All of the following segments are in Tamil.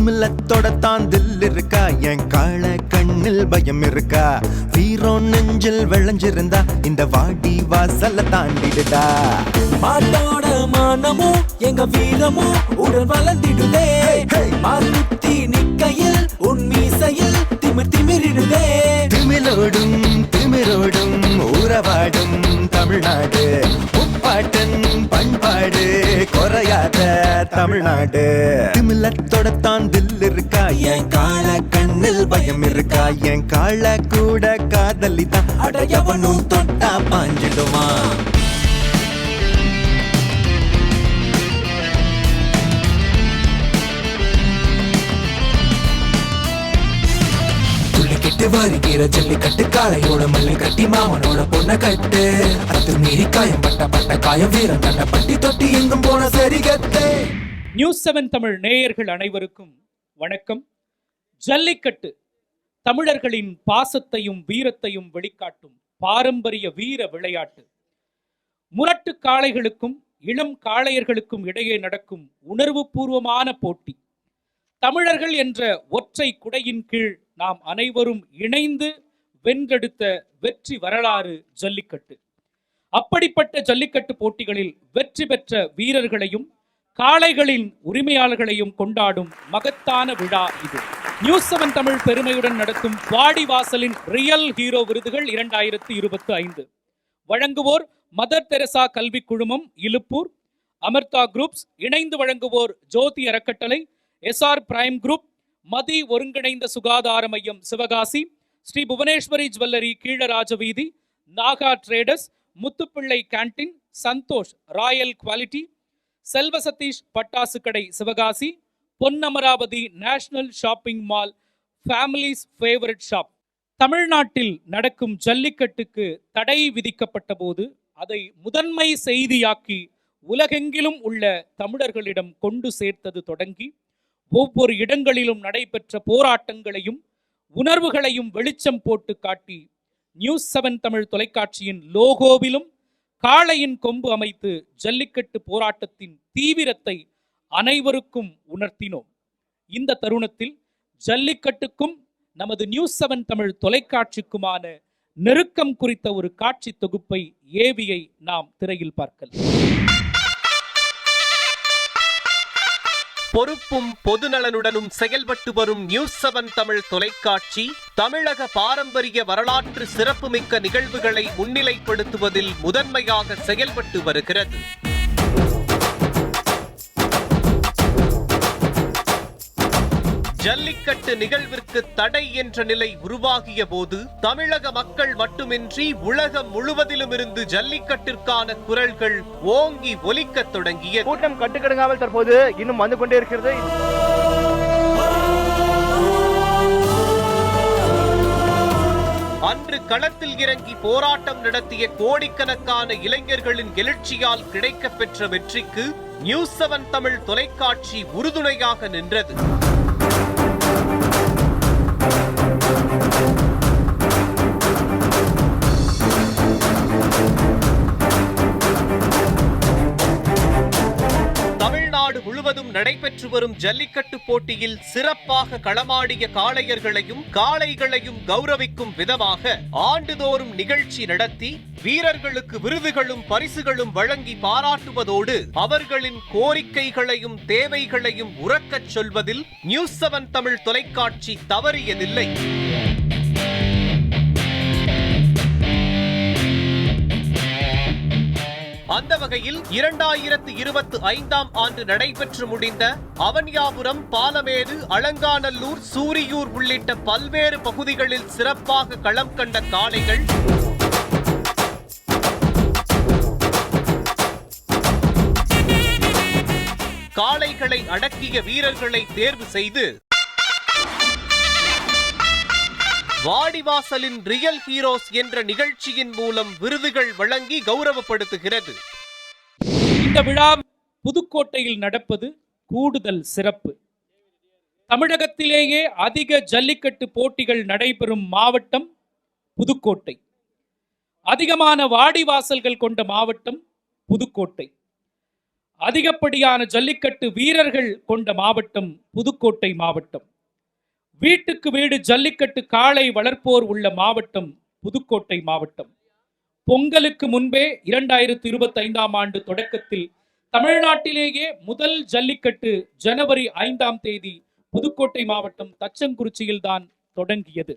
திமிலத்தோட தான் தில் இருக்கா, என் கால கண்ணில் பயம் இருக்கா, வீரம் நெஞ்சில் விளைஞ்சிருந்தா இந்த வாடி வாசல்ல தாண்டிடுடா. மாட்டோட மானமோ எங்க வீரமோ உடல் வளர்ந்திடுதே, மாறுத்தி நிக்கையில் உன் மீசையில் திமிர் திமிரிடுதே. திமிலோடும் திமிரோடும் ஊரவாடும் தமிழ்நாடு, முப்பாட்டன் பண்பாடு குறையாத தமிழ்நாடு. திமிலத்தோட தான் தில் இருக்கா, என் கால கண்ணில் பயம் இருக்கா, என் கால கூட காதலி தான் அடையவனும் தொட்டா பாஞ்சிடுவான். கெட்டு வருகிற ஜல்லிக்கட்டு காளையோட மல்லு கட்டி மாமனோட பொண்ண கட்டு, அது மீறி காயம் பட்ட காயம் வீரம் கண்ண பட்டி தொட்டி எங்கும் போன சரி கட்டு. நியூஸ் 7 தமிழ் நேயர்கள் அனைவருக்கும் வணக்கம். ஜல்லிக்கட்டு தமிழர்களின் பாசத்தையும் வீரத்தையும் வெளிக்காட்டும் பாரம்பரிய வீர விளையாட்டு. முரட்டு காளைகளுக்கும் இளம் காளையர்களுக்கும் இடையே நடக்கும் உணர்வு பூர்வமான போட்டி. தமிழர்கள் என்ற ஒற்றை குடையின் கீழ் நாம் அனைவரும் இணைந்து வென்றெடுத்த வெற்றி வரலாறு ஜல்லிக்கட்டு. அப்படிப்பட்ட ஜல்லிக்கட்டு போட்டிகளில் வெற்றி பெற்ற வீரர்களையும் காளைகளின் உரிமையாளர்களையும் கொண்டாடும் மகத்தான விழா இது. நியூஸ் 7 தமிழ் பெருமையுடன் நடத்தும் வாடிவாசலின் ரியல் ஹீரோ விருதுகள் 2025 வழங்குவோர் மதர் தெரசா கல்வி குழுமம் இலுப்பூர், அமிர்தா குரூப்ஸ் இணைந்து வழங்குவோர் ஜோதி அறக்கட்டளை, SR பிரைம் குரூப், மதி ஒருங்கிணைந்த சுகாதார மையம் Sivakasi, Sri Bhuvaneswari jewellery Keelaraja Veedhi, Naga traders, Muthupillai canteen, Santhosh royal quality, Selva Sathish பட்டாசு கடை Sivakasi, Ponnamaravathi national shopping mall, families favourite shop. தமிழ்நாட்டில் நடக்கும் ஜல்லிக்கட்டுக்கு தடை விதிக்கப்பட்ட போது அதை முதன்மை செய்தியாக்கி உலகெங்கிலும் உள்ள தமிழர்களிடம் கொண்டு சேர்த்தது தொடங்கி ஒவ்வொரு இடங்களிலும் நடைபெற்ற போராட்டங்களையும் உணர்வுகளையும் வெளிச்சம் போட்டு காட்டி நியூஸ் 7 தமிழ் தொலைக்காட்சியின் லோகோவிலும் காளையின் கொம்பு அமைத்து ஜல்லிக்கட்டு போராட்டத்தின் தீவிரத்தை அனைவருக்கும் உணர்த்தினோம். இந்த தருணத்தில் ஜல்லிக்கட்டுக்கும் நமது நியூஸ் 7 தமிழ் தொலைக்காட்சிக்குமான நெருக்கம் குறித்த ஒரு காட்சி தொகுப்பை ஏவியை நாம் திரையில் பார்க்கலாம். பொறுப்பும் பொதுநலனுடனும் செயல்பட்டு வரும் நியூஸ் 7 தமிழ் தொலைக்காட்சி தமிழக பாரம்பரிய வரலாற்று சிறப்புமிக்க நிகழ்வுகளை முன்னிலைப்படுத்துவதில் முதன்மையாக செயல்பட்டு வருகிறது. ஜல்லிக்கட்டு நிகழ்விற்கு தடை என்ற நிலை உருவாகிய போது தமிழக மக்கள் மட்டுமின்றி உலகம் முழுவதிலும் இருந்து ஜல்லிக்கட்டிற்கான குரல்கள் ஓங்கி ஒலிக்கத் தொடங்கிய கூட்டம் கட்டுக்கடங்காமல் தற்போது இன்னும் வந்து கொண்டே இருக்கிறது. அன்று களத்தில் இறங்கி போராட்டம் நடத்திய கோடிக்கணக்கான இளைஞர்களின் எழுச்சியால் கிடைக்கப் பெற்ற வெற்றிக்கு நியூஸ் 7 தமிழ் தொலைக்காட்சி உறுதுணையாக நின்றது. முழுவதும் நடைபெற்று வரும் ஜல்லிக்கட்டு போட்டியில் சிறப்பாக களமாடிய காளையர்களையும் காளைகளையும் கௌரவிக்கும் விதமாக ஆண்டுதோறும் நிகழ்ச்சி நடத்தி வீரர்களுக்கு விருதுகளும் பரிசுகளும் வழங்கி பாராட்டுவதோடு அவர்களின் கோரிக்கைகளையும் தேவைகளையும் உரக்கச் சொல்வதில் நியூஸ் 7 தமிழ் தொலைக்காட்சி தவறியதில்லை. அந்த வகையில் 2025ஆம் ஆண்டு நடைபெற்று முடிந்த அவனியாபுரம், பாலமேடு, அலங்காநல்லூர், சூரியூர் உள்ளிட்ட பல்வேறு பகுதிகளில் சிறப்பாக களம் கண்ட காளைகள் காளைகளை அடக்கிய வீரர்களை தேர்வு செய்து வாடிவாசலின் ரியல் ஹீரோஸ் என்ற நிகழ்ச்சியின் மூலம் விருதுகள் வழங்கி கௌரவப்படுத்துகிறது. இந்த விழா புதுக்கோட்டையில் நடப்பது கூடுதல் சிறப்பு. தமிழகத்திலேயே அதிக ஜல்லிக்கட்டு போட்டிகள் நடைபெறும் மாவட்டம் புதுக்கோட்டை. அதிகமான வாடிவாசல்கள் கொண்ட மாவட்டம் புதுக்கோட்டை. அதிகப்படியான ஜல்லிக்கட்டு வீரர்கள் கொண்ட மாவட்டம் புதுக்கோட்டை மாவட்டம். வீட்டுக்கு வீடு ஜல்லிக்கட்டு காளை வளர்ப்போர் உள்ள மாவட்டம் புதுக்கோட்டை மாவட்டம். பொங்கலுக்கு முன்பே 2025ஆம் ஆண்டு தொடக்கத்தில் தமிழ்நாட்டிலேயே முதல் ஜல்லிக்கட்டு ஜனவரி 5ஆம் தேதி புதுக்கோட்டை மாவட்டம் தச்சங்குறிச்சியில் தான் தொடங்கியது.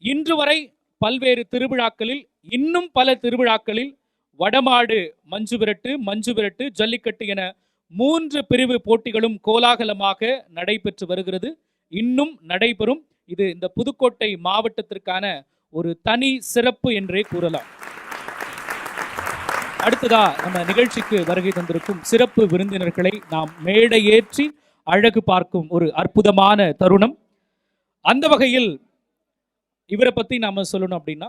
இன்று வரை பல்வேறு திருவிழாக்களில், இன்னும் பல திருவிழாக்களில் வடமாடு மஞ்சு விரட்டு, ஜல்லிக்கட்டு என 3 பிரிவு போட்டிகளும் கோலாகலமாக நடைபெற்று வருகிறது. இன்னும் நடைபெறும். இது இந்த புதுக்கோட்டை மாவட்டத்திற்கான ஒரு தனி சிறப்பு என்றே கூறலாம். அடுத்ததா நம்ம நிகழ்ச்சிக்கு வருகை தந்திருக்கும் சிறப்பு விருந்தினர்களை நாம் மேடையேற்றி அழகு பார்க்கும் ஒரு அற்புதமான தருணம். அந்த வகையில் இவரை பத்தி நாம சொல்லணும் அப்படின்னா,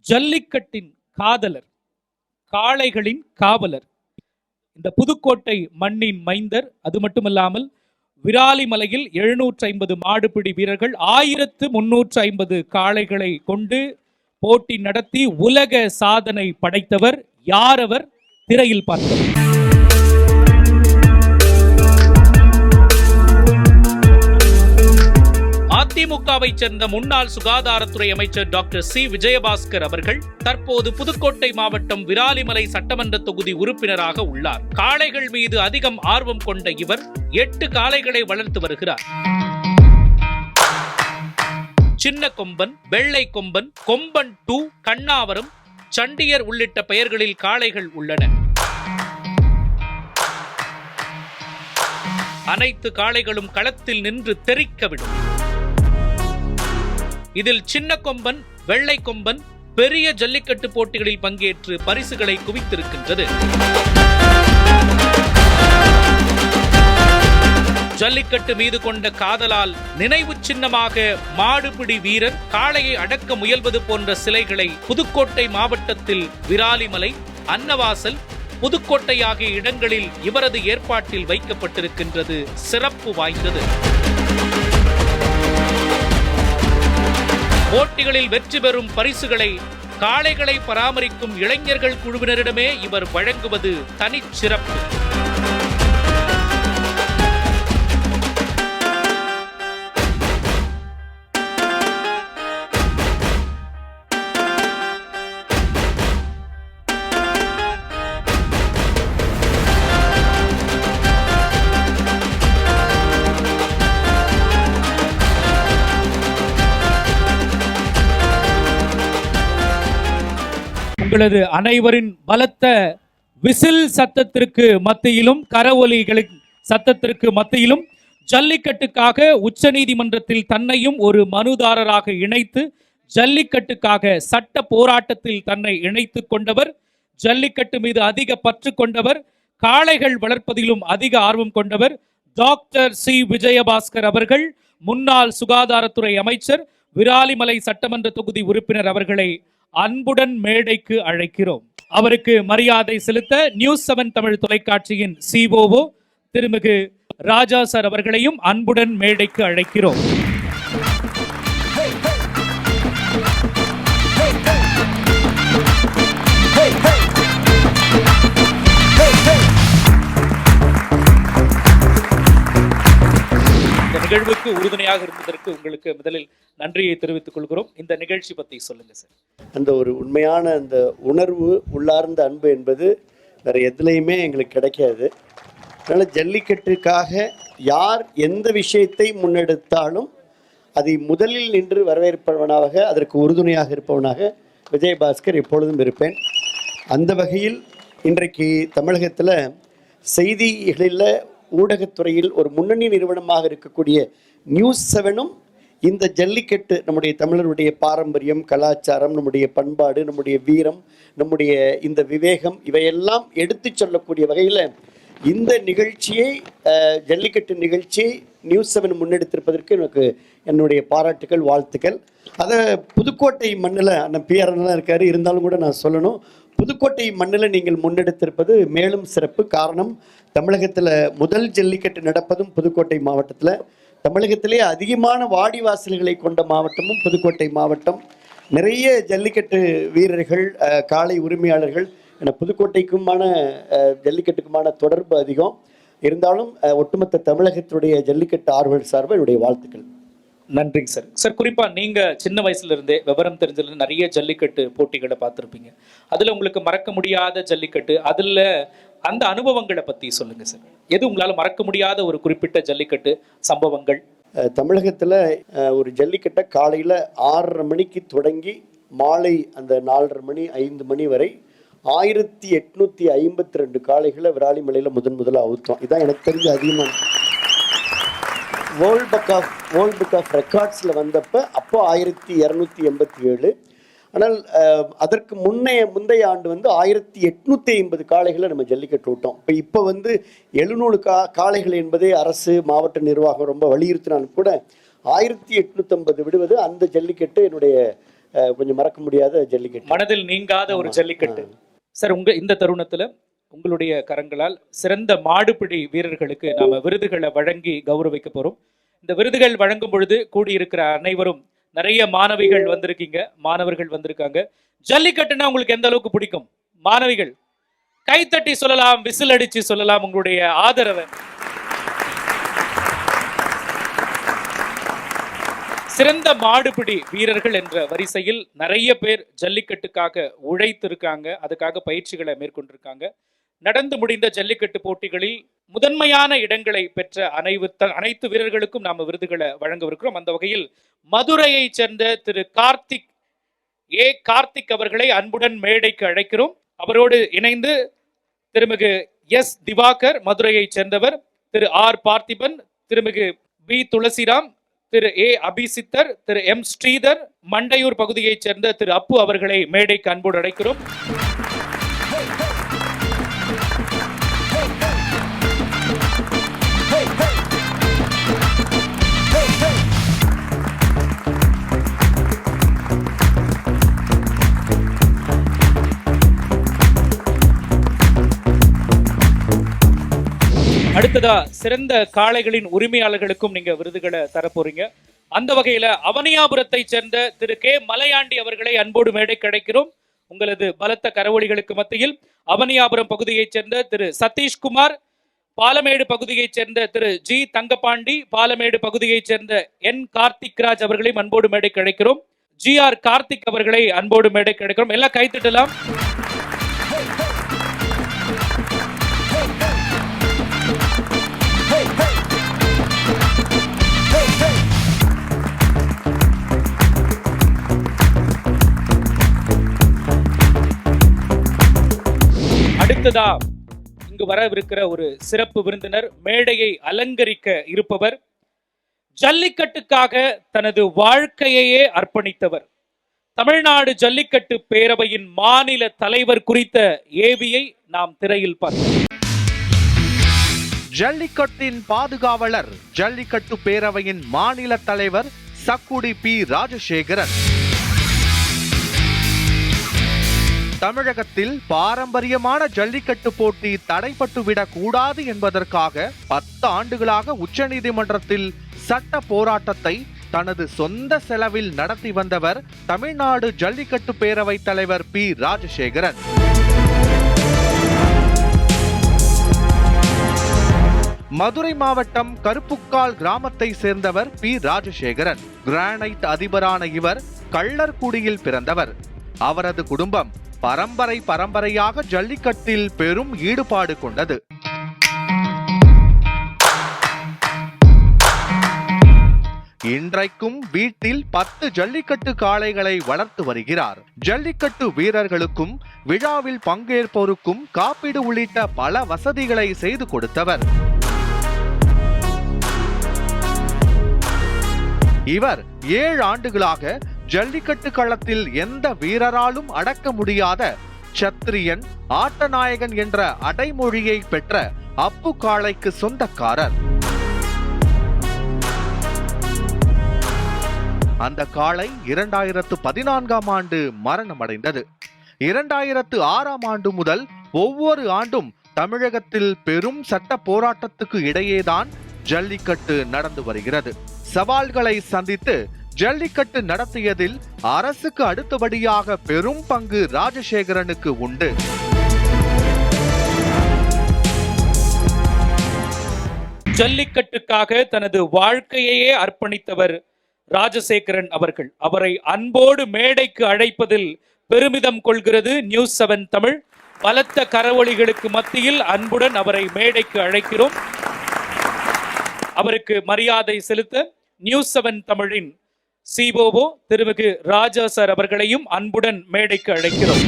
ஜல்லிக்கட்டின் காதலர், காளைகளின் காவலர், இந்த புதுக்கோட்டை மண்ணின் மைந்தர். அது மட்டுமல்லாமல் விராலிமலையில் 750 மாடுபிடி வீரர்கள், 1350 காளைகளை கொண்டு போட்டி நடத்தி உலக சாதனை படைத்தவர். யார் அவர்? திரையில் பார்த்தவர். அதிமுகவை சேர்ந்த முன்னாள் சுகாதாரத்துறை அமைச்சர் டாக்டர் சி விஜயபாஸ்கர் அவர்கள் தற்போது புதுக்கோட்டை மாவட்டம் விராலிமலை சட்டமன்ற தொகுதி உறுப்பினராக உள்ளார். காளைகள் மீது அதிகம் ஆர்வம் கொண்ட இவர் 8 காளைகளை வளர்த்து வருகிறார். சின்ன கொம்பன், வெள்ளை கொம்பன், கொம்பன் 2, கண்ணாவரம், சண்டியர் உள்ளிட்ட பெயர்களில் காளைகள் உள்ளன. அனைத்து காளைகளும் களத்தில் நின்று தெறிக்கவிடும். இதில் சின்ன கொம்பன், வெள்ளை கொம்பன் பெரிய ஜல்லிக்கட்டு போட்டிகளில் பங்கேற்று பரிசுகளை குவித்திருக்கின்றது. ஜல்லிக்கட்டு மீது கொண்ட காதலால் நினைவு சின்னமாக மாடுபிடி வீரர் காளையை அடக்க முயல்வது போன்ற சிலைகளை புதுக்கோட்டை மாவட்டத்தில் விராலிமலை, அன்னவாசல், புதுக்கோட்டை ஆகிய இடங்களில் இவரது ஏற்பாட்டில் வைக்கப்பட்டிருக்கின்றது. சிறப்பு வாய்ந்தது. போட்டிகளில் வெற்றி பெறும் பரிசுகளை காளைகளை பராமரிக்கும் இளைஞர்கள் குழுவினரிடமே இவர் வழங்குவது தனிச்சிறப்பு. உங்களது அனைவரின் பலத்த விசில் சத்தத்திற்கு மத்தியிலும், கரவொலிகளின் சத்தத்திற்கு மத்தியிலும் ஜல்லிக்கட்டுக்காக உச்சநீதிமன்றத்தில் தன்னையும் ஒரு மனுதாரராக இணைத்து ஜல்லிக்கட்டுக்காக சட்ட போராட்டத்தில் தன்னை இணைத்துக் கொண்டவர், ஜல்லிக்கட்டு மீது அதிக பற்று கொண்டவர், காளைகள் வளர்ப்பதிலும் அதிக ஆர்வம் கொண்டவர் டாக்டர் சி விஜயபாஸ்கர் அவர்கள், முன்னாள் சுகாதாரத்துறை அமைச்சர், விராலிமலை சட்டமன்ற தொகுதி உறுப்பினர் அவர்களை அன்புடன் மேடைக்கு அழைக்கிறோம். அவருக்கு மரியாதை செலுத்த நியூஸ் 7 தமிழ் தொலைக்காட்சியின் சிஓஓ திருமிகு ராஜா சார் அவர்களையும் அன்புடன் மேடைக்கு அழைக்கிறோம். நிகழ்வுக்கு உறுதுணையாக இருப்பதற்கு உங்களுக்கு முதலில் நன்றியை தெரிவித்துக் கொள்கிறோம். இந்த நிகழ்ச்சி பற்றி சொல்லுங்க சார். அந்த ஒரு உண்மையான அந்த உணர்வு, உள்ளார்ந்த அன்பு என்பது வேற எதுலையுமே எங்களுக்கு கிடைக்காது. அதனால் ஜல்லிக்கட்டுக்காக யார் எந்த விஷயத்தை முன்னெடுத்தாலும் அதை முதலில் நின்று வரவேற்பவனாக, அதற்கு உறுதுணையாக இருப்பவனாக விஜயபாஸ்கர் எப்பொழுதும் இருப்பேன். அந்த வகையில் இன்றைக்கு தமிழகத்தில் செய்திகளில், ஊடகத்துறையில் ஒரு முன்னணி நிறுவனமாக இருக்கக்கூடிய நியூஸ் 7ம் இந்த ஜல்லிக்கட்டு, நம்முடைய தமிழருடைய பாரம்பரியம், கலாச்சாரம், நம்முடைய பண்பாடு, நம்முடைய வீரம், நம்முடைய இந்த விவேகம், இவையெல்லாம் எடுத்து சொல்லக்கூடிய வகையில் இந்த நிகழ்ச்சியை, ஜல்லிக்கட்டு நிகழ்ச்சியை நியூஸ் 7 முன்னெடுத்திருப்பதற்கு எனக்கு என்னுடைய பாராட்டுகள், வாழ்த்துக்கள். அதை புதுக்கோட்டை மண்ணில் அண்ணன் பிஆர்எல்லாம் இருக்கார், இருந்தாலும் கூட நான் சொல்லணும், புதுக்கோட்டை மண்ணில் நீங்கள் முன்னெடுத்திருப்பது மேலும் சிறப்பு. காரணம், தமிழகத்தில் முதல் ஜல்லிக்கட்டு நடப்பதும் புதுக்கோட்டை மாவட்டத்தில், தமிழகத்திலே அதிகமான வாடிவாசல்களை கொண்ட மாவட்டமும் புதுக்கோட்டை மாவட்டம். நிறைய ஜல்லிக்கட்டு வீரர்கள், காளை உரிமையாளர்கள் ஏன்னா புதுக்கோட்டைக்குமான ஜல்லிக்கட்டுக்குமான தொடர்பு அதிகம். இருந்தாலும் ஒட்டுமொத்த தமிழகத்துடைய ஜல்லிக்கட்டு ஆர்வலர் சார்பாக என்னுடைய வாழ்த்துக்கள். நன்றிங்க சார். சார், குறிப்பா நீங்க சின்ன வயசுல இருந்தே விவரம் தெரிஞ்சதுல நிறைய ஜல்லிக்கட்டு போட்டிகளை பார்த்துருப்பீங்க. அதுல உங்களுக்கு மறக்க முடியாத ஜல்லிக்கட்டு, அதுல அந்த அனுபவங்களை பத்தி சொல்லுங்க சார். எது உங்களால மறக்க முடியாத ஒரு குறிப்பிட்ட ஜல்லிக்கட்டு சம்பவங்கள்? தமிழகத்தில் ஒரு ஜல்லிக்கட்டை காலையில் 6:30 மணிக்கு தொடங்கி மாலை அந்த 4:30 மணி 5 மணி வரை 1852 காளைகளை விராலிமலையில் முதல்ல அவுத்தோம். இதான் எனக்கு தெரிஞ்ச அதிகமான வேர்ல்ட் புக் ஆஃப் ரெக்கார்ட்ஸில் வந்தப்போ 1287. ஆனால் அதற்கு முந்தைய ஆண்டு 1850 காளைகளை நம்ம ஜல்லிக்கட்டு விட்டோம். இப்போ 700 காளைகள் என்பதே அரசு மாவட்ட நிர்வாகம் ரொம்ப வலியுறுத்தினாலும் கூட 1850 விடுவது அந்த ஜல்லிக்கட்டு என்னுடைய கொஞ்சம் மறக்க முடியாத ஜல்லிக்கட்டு, மனதில் நீங்காத ஒரு ஜல்லிக்கட்டு. சார், இந்த தருணத்துல உங்களுடைய கரங்களால் சிறந்த மாடுபிடி வீரர்களுக்கு நாம விருதுகளை வழங்கி கௌரவிக்க போறோம். இந்த விருதுகள் வழங்கும் பொழுது கூடியிருக்கிற அனைவரும் நிறைய மாணவர்கள் வந்திருக்காங்க. ஜல்லிக்கட்டுனா உங்களுக்கு எந்த அளவுக்கு பிடிக்கும்? மாணவிகள் கைத்தட்டி சொல்லலாம், விசில் அடிச்சு சொல்லலாம் உங்களுடைய ஆதரவை. சிறந்த மாடுபிடி வீரர்கள் என்ற வரிசையில் நிறைய பேர் ஜல்லிக்கட்டுக்காக உழைத்திருக்காங்க, அதுக்காக பயிற்சிகளை மேற்கொண்டிருக்காங்க. நடந்து முடிந்த ஜல்லிக்கட்டு போட்டிகளில் முதன்மையான இடங்களை பெற்ற அனைத்து வீரர்களுக்கும் நாம விருதுகளை வழங்கவிருக்கிறோம். அந்த வகையில் மதுரையை சேர்ந்த திரு கார்த்திக் அவர்களை அன்புடன் மேடைக்கு அழைக்கிறோம். அவரோடு இணைந்து திருமிகு எஸ் திவாகர் மதுரையை சேர்ந்தவர், திரு ஆர் பார்த்திபன், திருமிகு பி துளசிராம், திரு ஏ அபிசித்தர், திரு எம் ஸ்ரீதர், மண்டையூர் பகுதியைச் சேர்ந்த திரு அப்பு அவர்களை மேடைக்கு அன்போடு அழைக்கிறோம். அடுத்ததா சிறந்த காளைகளின் உரிமையாளர்களுக்கும் நீங்க விருதுகளை தரப்போறீங்க. அந்த வகையில அவனியாபுரத்தை சேர்ந்த திரு கே மலையாண்டி அவர்களை அன்போடு மேடைக்கு அழைக்கிறோம். உங்களது பலத்த கரவொலிகளுக்கு மத்தியில் அவனியாபுரம் பகுதியைச் சேர்ந்த திரு சதீஷ்குமார், பாலமேடு பகுதியைச் சேர்ந்த திரு ஜி தங்கபாண்டி, பாலமேடு பகுதியைச் சேர்ந்த என் கார்த்திக்ராஜ் அவர்களையும் அன்போடு மேடைக்கு அழைக்கிறோம். ஜி ஆர் கார்த்திக் அவர்களை அன்போடு மேடைக்கு அழைக்கிறோம். எல்லாம் கைத்தட்டலாம். அடுத்ததா இங்கு வரவிருக்கிற ஒரு சிறப்பு விருந்தினர், மேடையை அலங்கரிக்க இருப்பவர், ஜல்லிக்கட்டுக்காக தனது வாழ்க்கையையே அர்ப்பணித்தவர், தமிழ்நாடு ஜல்லிக்கட்டு பேரவையின் மாநில தலைவர் குறித்த ஏவியை நாம் திரையில் பார்த்தோம். ஜல்லிக்கட்டின் பாதுகாவலர், ஜல்லிக்கட்டு பேரவையின் மாநில தலைவர் சக்குடி பி ராஜசேகரன். தமிழகத்தில் பாரம்பரியமான ஜல்லிக்கட்டு போட்டி தடைப்பட்டுவிடக் கூடாது என்பதற்காக 10 ஆண்டுகளாக உச்சநீதிமன்றத்தில் சட்ட போராட்டத்தை தனது சொந்த செலவில் நடத்தி வந்தவர் தமிழ்நாடு ஜல்லிக்கட்டு பேரவை தலைவர் பி ராஜசேகரன். மதுரை மாவட்டம் கருப்புக்கால் கிராமத்தை சேர்ந்தவர் பி ராஜசேகரன். கிரானைட் அதிபரான இவர் கள்ளர்குடியில் பிறந்தவர். அவரது குடும்பம் பரம்பரையாக ஜல்லிக்கட்டில் பெரும் ஈடுபாடு கொண்டது. இன்றைக்கும் வீட்டில் 10 ஜல்லிக்கட்டு காளைகளை வளர்த்து வருகிறார். ஜல்லிக்கட்டு வீரர்களுக்கும் விழாவில் பங்கேற்போருக்கும் காப்பீடு உள்ளிட்ட பல வசதிகளை செய்து கொடுத்தவர். இவர் 7 ஆண்டுகளாக ஜல்லிக்கட்டு களத்தில் எந்த வீரராலும் அடக்க முடியாத சத்திரியன், ஆட்டநாயகன் என்ற அடைமொழியை பெற்ற அப்பு காளைக்கு சொந்தக்காரர். அந்த காளை 2014ஆம் ஆண்டு மரணமடைந்தது. 2006ஆம் ஆண்டு முதல் ஒவ்வொரு ஆண்டும் தமிழகத்தில் பெரும் சட்ட போராட்டத்துக்கு இடையேதான் ஜல்லிக்கட்டு நடந்து வருகிறது. சவால்களை சந்தித்து ஜல்லிக்கட்டு நடத்தியதில் அரசுக்கு அடுத்தபடியாக பெரும் பங்கு ராஜசேகரனுக்கு உண்டு. ஜல்லிக்கட்டுக்காக தனது வாழ்க்கையையே அர்ப்பணித்தவர் ராஜசேகரன் அவர்கள். அவரை அன்போடு மேடைக்கு அழைப்பதில் பெருமிதம் கொள்கிறது நியூஸ் 7 தமிழ். பலத்த கரவொலிகளுக்கு மத்தியில் அன்புடன் அவரை மேடைக்கு அழைக்கிறோம். அவருக்கு மரியாதை செலுத்த நியூஸ் 7 தமிழின் சிஓஓ திருமிகு ராஜா சார் அவர்களையும் அன்புடன் மேடைக்கு அழைக்கிறோம்.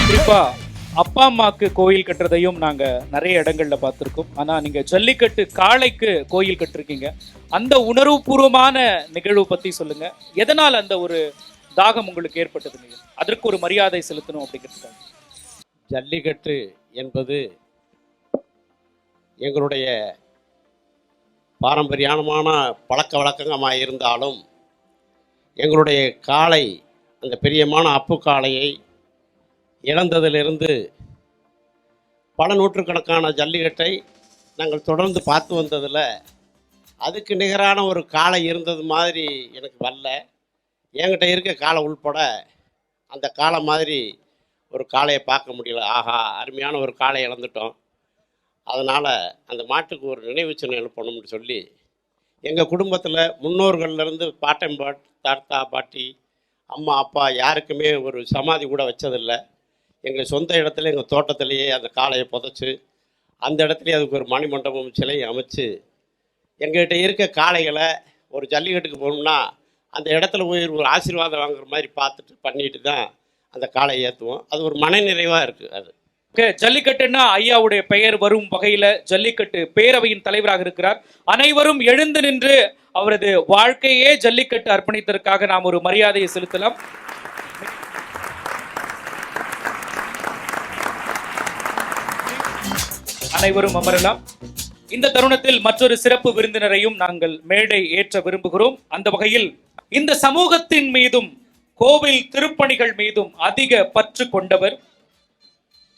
குறிப்பா அப்பா அம்மாக்கு கோயில் கட்டுறதையும் நாங்க நிறைய இடங்கள்ல பார்த்திருக்கோம். ஆனா நீங்க ஜல்லிக்கட்டு காளைக்கு கோயில் கட்டிருக்கீங்க. அந்த உணர்வுபூர்வமான நிகழ்வு பத்தி சொல்லுங்க. எதனால் அந்த ஒரு தாகம் உங்களுக்கு ஏற்பட்டது? அதற்கு ஒரு மரியாதை செலுத்தணும் அப்படிங்கிறதுக்காக. ஜல்லிக்கட்டு என்பது எங்களுடைய பாரம்பரியமான பழக்க வழக்கமாக இருந்தாலும் எங்களுடைய காளை, அந்த பிரியமான அப்பு காளையை இழந்ததிலிருந்து பல நூற்றுக்கணக்கான ஜல்லிக்கட்டை நாங்கள் தொடர்ந்து பார்த்து வந்ததில் அதுக்கு நிகரான ஒரு காளை இருந்தது மாதிரி எனக்கு வரல. என்கிட்ட இருக்க காளை உள்பட அந்த காளை மாதிரி ஒரு காளையை பார்க்க முடியல. ஆஹா, அருமையான ஒரு காளை இழந்துட்டோம். அதனால் அந்த மாட்டுக்கு ஒரு நினைவு சின்னம் எழுப்பணும்னு சொல்லி எங்கள் குடும்பத்தில் முன்னோர்கள்லேருந்து பாட்டன் தாத்தா பாட்டி அம்மா அப்பா யாருக்குமே ஒரு சமாதி கூட வச்சதில்லை. எங்கள் சொந்த இடத்துல எங்கள் தோட்டத்திலேயே அந்த காளையை புதைச்சி அந்த இடத்துலையே அதுக்கு ஒரு மணிமண்டபம் சிலையை அமைச்சு எங்கள்கிட்ட இருக்க காளைகளை ஒரு ஜல்லிக்கட்டுக்கு போகணும்னா அந்த இடத்துல போய் ஒரு ஆசீர்வாதம் வாங்குற மாதிரி பார்த்துட்டு பண்ணிட்டு தான் அந்த காளையை ஏற்றுவோம். அது ஒரு மனநிறைவாக இருக்குது. அது ஜல்லிக்கட்டுன்னா ஐயாவுடைய பெயர் வரும் வகையில ஜல்லிக்கட்டு பேரவையின் தலைவராக இருக்கிறார். அனைவரும் எழுந்து நின்று அவரது வாழ்க்கையே ஜல்லிக்கட்டு அர்ப்பணித்ததற்காக நாம் ஒரு மரியாதையை செலுத்தலாம். அனைவரும் அமரலாம். இந்த தருணத்தில் மற்றொரு சிறப்பு விருந்தினரையும் நாங்கள் மேடை ஏற்ற விரும்புகிறோம். அந்த வகையில் இந்த சமூகத்தின் மீதும் கோவில் திருப்பணிகள் மீதும் அதிக பற்று கொண்டவர்,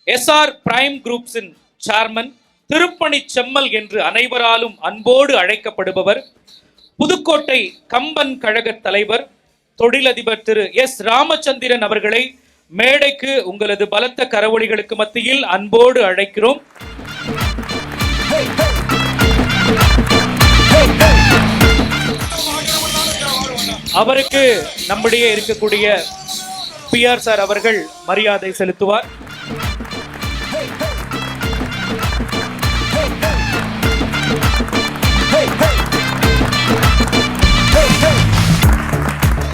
SR பிரைம் குரூப்ஸின் சேர்மன், திருப்பணி செம்மல் என்று அனைவராலும் அன்போடு அழைக்கப்படுபவர், புதுக்கோட்டை கம்பன் கழக தலைவர், தொழிலதிபர் திரு S ராமச்சந்திரன் அவர்களை மேடைக்கு உங்களது பலத்த கரவொலிகளுக்கு மத்தியில் அன்போடு அழைக்கிறோம். அவருக்கு நம்முடைய இருக்கக்கூடிய PR சார் அவர்கள் மரியாதை செலுத்துவார்.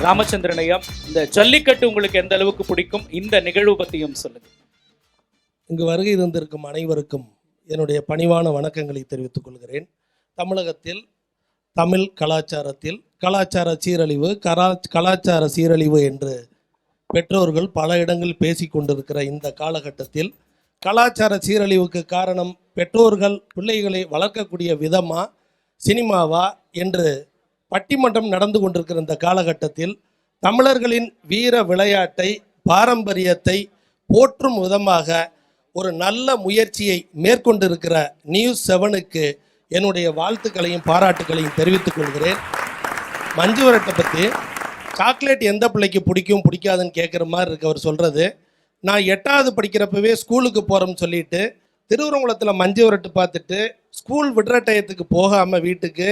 ராமச்சந்திரன் ஐயா, இந்த ஜல்லிக்கட்டு உங்களுக்கு எந்த அளவுக்கு பிடிக்கும்? இந்த நிகழ்வு பத்தியும் சொல்லுங்க. இங்கு வருகை தந்திருக்கும் அனைவருக்கும் என்னுடைய பணிவான வணக்கங்களை தெரிவித்துக் கொள்கிறேன். தமிழகத்தில் தமிழ் கலாச்சாரத்தில் கலாச்சார சீரழிவு கலாச்சார சீரழிவு என்று பெற்றோர்கள் பல இடங்களில் பேசி கொண்டிருக்கிற இந்த காலகட்டத்தில் கலாச்சார சீரழிவுக்கு காரணம் பெற்றோர்கள் பிள்ளைகளை வளர்க்கக்கூடிய விதமா சினிமாவா என்று பட்டிமன்றம் நடந்து கொண்டிருக்கிற இந்த காலகட்டத்தில் தமிழர்களின் வீர விளையாட்டை பாரம்பரியத்தை போற்றும் விதமாக ஒரு நல்ல முயற்சியை மேற்கொண்டிருக்கிற நியூஸ் 7க்கு என்னுடைய வாழ்த்துக்களையும் பாராட்டுகளையும் தெரிவித்துக் கொள்கிறேன். மஞ்சு விரட்டை பற்றி சாக்லேட் எந்த பிள்ளைக்கு பிடிக்கும் பிடிக்காதுன்னு கேட்குற மாதிரி இருக்கு அவர் சொல்கிறது. நான் 8வது படிக்கிறப்பவே ஸ்கூலுக்கு போகிறோம்னு சொல்லிட்டு திருவரங்குளத்தில் மஞ்சு விரட்டு பார்த்துட்டு ஸ்கூல் விடுற டயத்துக்கு போகாமல் வீட்டுக்கு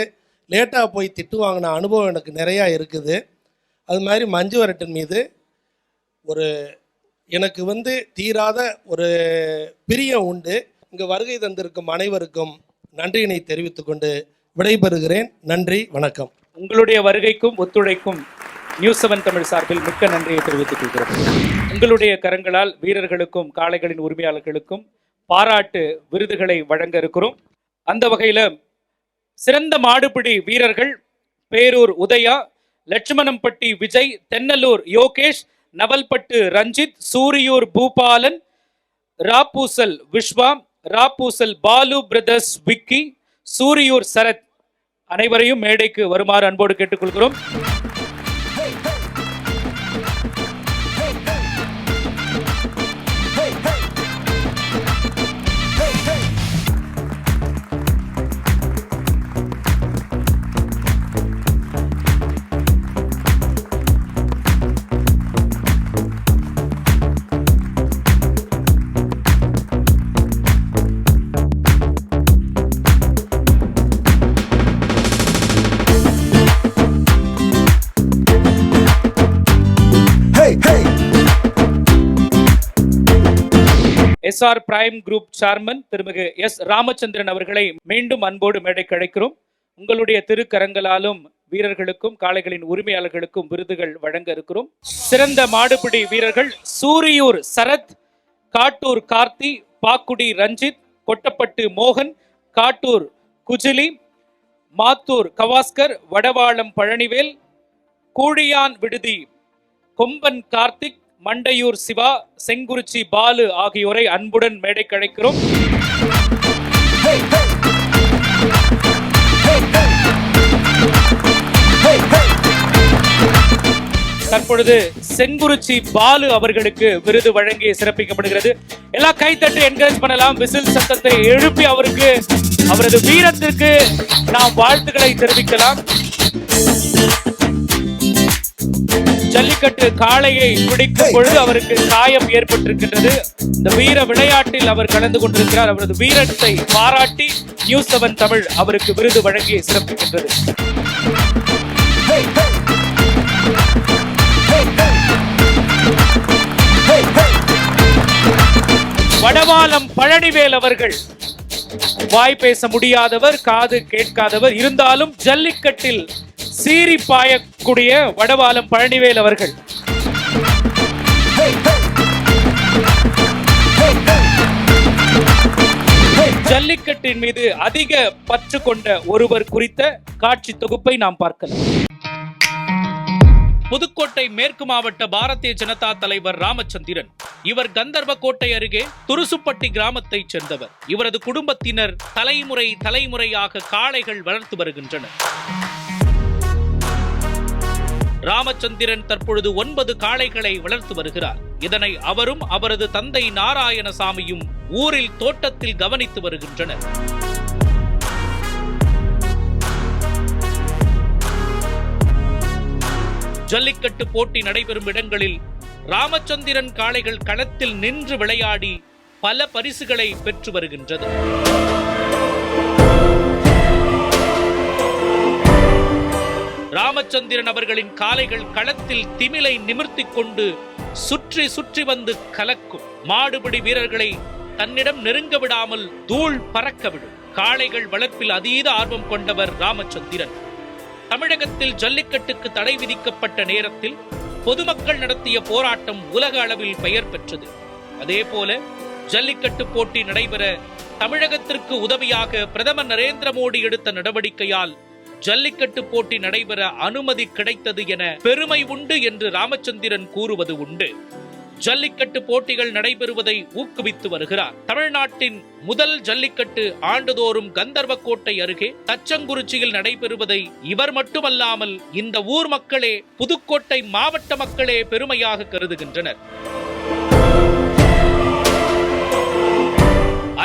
லேட்டாக போய் திட்டு வாங்கின அனுபவம் எனக்கு நிறையா இருக்குது. அது மாதிரி மஞ்சு விரட்டின் மீது எனக்கு தீராத ஒரு பிரியம் உண்டு. இங்கே வருகை தந்திருக்கும் அனைவருக்கும் நன்றியினை தெரிவித்துக் கொண்டு விடைபெறுகிறேன். நன்றி, வணக்கம். உங்களுடைய வருகைக்கும் ஒத்துழைக்கும் நியூஸ் 7 தமிழ் சார்பில் மிக்க நன்றியை தெரிவித்துக் கொள்கிறோம். உங்களுடைய கரங்களால் வீரர்களுக்கும் காளைகளின் உரிமையாளர்களுக்கும் பாராட்டு விருதுகளை வழங்க இருக்கிறோம். அந்த வகையில் சிறந்த மாடுபிடி வீரர்கள் பேரூர் உதயா, லட்சுமணம்பட்டி விஜய், தென்னலூர் யோகேஷ், நவல்பட்டு ரஞ்சித், சூரியூர் பூபாலன், ராப்பூசல் விஸ்வா, ராப்பூசல் பாலு பிரதர்ஸ் விக்கி, சூரியூர் சரத் அனைவரையும் மேடைக்கு வருமாறு அன்போடு கேட்டுக்கொள்கிறோம். எஸ்ஆர் பிரைம் குரூப் சேர்மன் திருமிகு எஸ் ராமச்சந்திரன் அவர்களை மீண்டும் அன்போடு மேடைக்கு அழைக்கிறோம். உங்களுடைய திருக்கரங்களாலும் வீரர்களுக்கும் காளைகளின் உரிமையாளர்களுக்கும் விருதுகள் வழங்க இருக்கிறோம். சிறந்த மாடுபிடி வீரர்கள் சூரியூர் சரத், காட்டூர் கார்த்தி, பாக்குடி ரஞ்சித், கொட்டப்பட்டு மோகன், காட்டூர் குஜிலி, மாத்தூர் கவாஸ்கர், வடவாளம் பழனிவேல், கூழியான் விடுதி கொம்பன் கார்த்திக், மண்டையூர் சிவா, செங்குறிச்சி பாலு ஆகியோரை அன்புடன் மேடைக்கு அழைக்கிறோம். தற்பொழுது செங்குறிச்சி பாலு அவர்களுக்கு விருது வழங்கி சிறப்பிக்கப்படுகிறது. எல்லா கைத்தட்டு என்கரேஜ் பண்ணலாம். விசில் சத்தத்தை எழுப்பி அவருக்கு அவரது வீரத்திற்கு நாம் வாழ்த்துக்களை தெரிவிக்கலாம். ஜல்லிக்கட்டு காளையை பிடிக்கும் பொழுது அவருக்கு காயம் ஏற்பட்டிருக்கின்றது. இந்த வீர விளையாட்டில் அவர் கலந்து கொண்டிருக்கிறார். அவரது வீரத்தை பாராட்டி நியூஸ் 7 தமிழ் அவருக்கு விருது வழங்கி சிறப்பிக்கின்றது. வடவாளம் பழனிவேல் அவர்கள் வாய் பேச முடியாதவர், காது கேட்காதவர், இருந்தாலும் ஜல்லிக்கட்டில் சீறி பாயக்கூடிய வடவாளம் பழனிவேல் அவர்கள் ஜல்லிக்கட்டின் மீது அதிக பற்று கொண்ட ஒருவர் குறித்த காட்சி தொகுப்பை நாம் பார்க்கலாம். புதுக்கோட்டை மேற்கு மாவட்ட பாரதிய ஜனதா தலைவர் ராமச்சந்திரன். இவர் கந்தர்வக்கோட்டை அருகே துருசுப்பட்டி கிராமத்தைச் சேர்ந்தவர். இவரது குடும்பத்தினர் தலைமுறையாக காளைகள் வளர்த்து வருகின்றனர். ராமச்சந்திரன் தற்பொழுது 9 காளைகளை வளர்த்து வருகிறார். இதனை அவரும் அவரது தந்தை நாராயணசாமியும் ஊரில் தோட்டத்தில் கவனித்து வருகின்றனர். ஜல்லிக்கட்டு போட்டி நடைபெறும் இடங்களில் ராமச்சந்திரன் காளைகள் களத்தில் நின்று விளையாடி பல பரிசுகளை பெற்று வருகின்றது. ராமச்சந்திரன் அவர்களின் காளைகள் களத்தில் திமிலை நிமிர்த்திக் கொண்டு சுற்றி சுற்றி வந்து கலக்கும். மாடுபிடி வீரர்களை தன்னிடம் நெருங்க விடாமல் தூள் பறக்க விடும். காளைகள் வளர்ப்பில் அதீத ஆர்வம் கொண்டவர் ராமச்சந்திரன். தமிழகத்தில் ஜல்லிக்கட்டுக்கு தடை விதிக்கப்பட்ட நேரத்தில் பொதுமக்கள் நடத்திய போராட்டம் உலக அளவில் பெயர் பெற்றது. அதேபோல ஜல்லிக்கட்டு போட்டி நடைபெற தமிழகத்திற்கு உதவியாக பிரதமர் நரேந்திர மோடி எடுத்த நடவடிக்கையால் ஜல்லிக்கட்டு போட்டி நடைபெற அனுமதி கிடைத்தது என பெருமை உண்டு என்று ராமச்சந்திரன் கூறுவது உண்டு. ஜல்லிக்கட்டு போட்டிகள் நடைபெறுவதை ஊக்குவித்து வருகிறார். தமிழ்நாட்டின் முதல் ஜல்லிக்கட்டு ஆண்டுதோறும் கந்தர்வக்கோட்டை அருகே தச்சங்குறிச்சியில் நடைபெறுவதை இவர் மட்டுமல்லாமல் இந்த ஊர் மக்களே, புதுக்கோட்டை மாவட்ட மக்களே பெருமையாக கருதுகின்றனர்.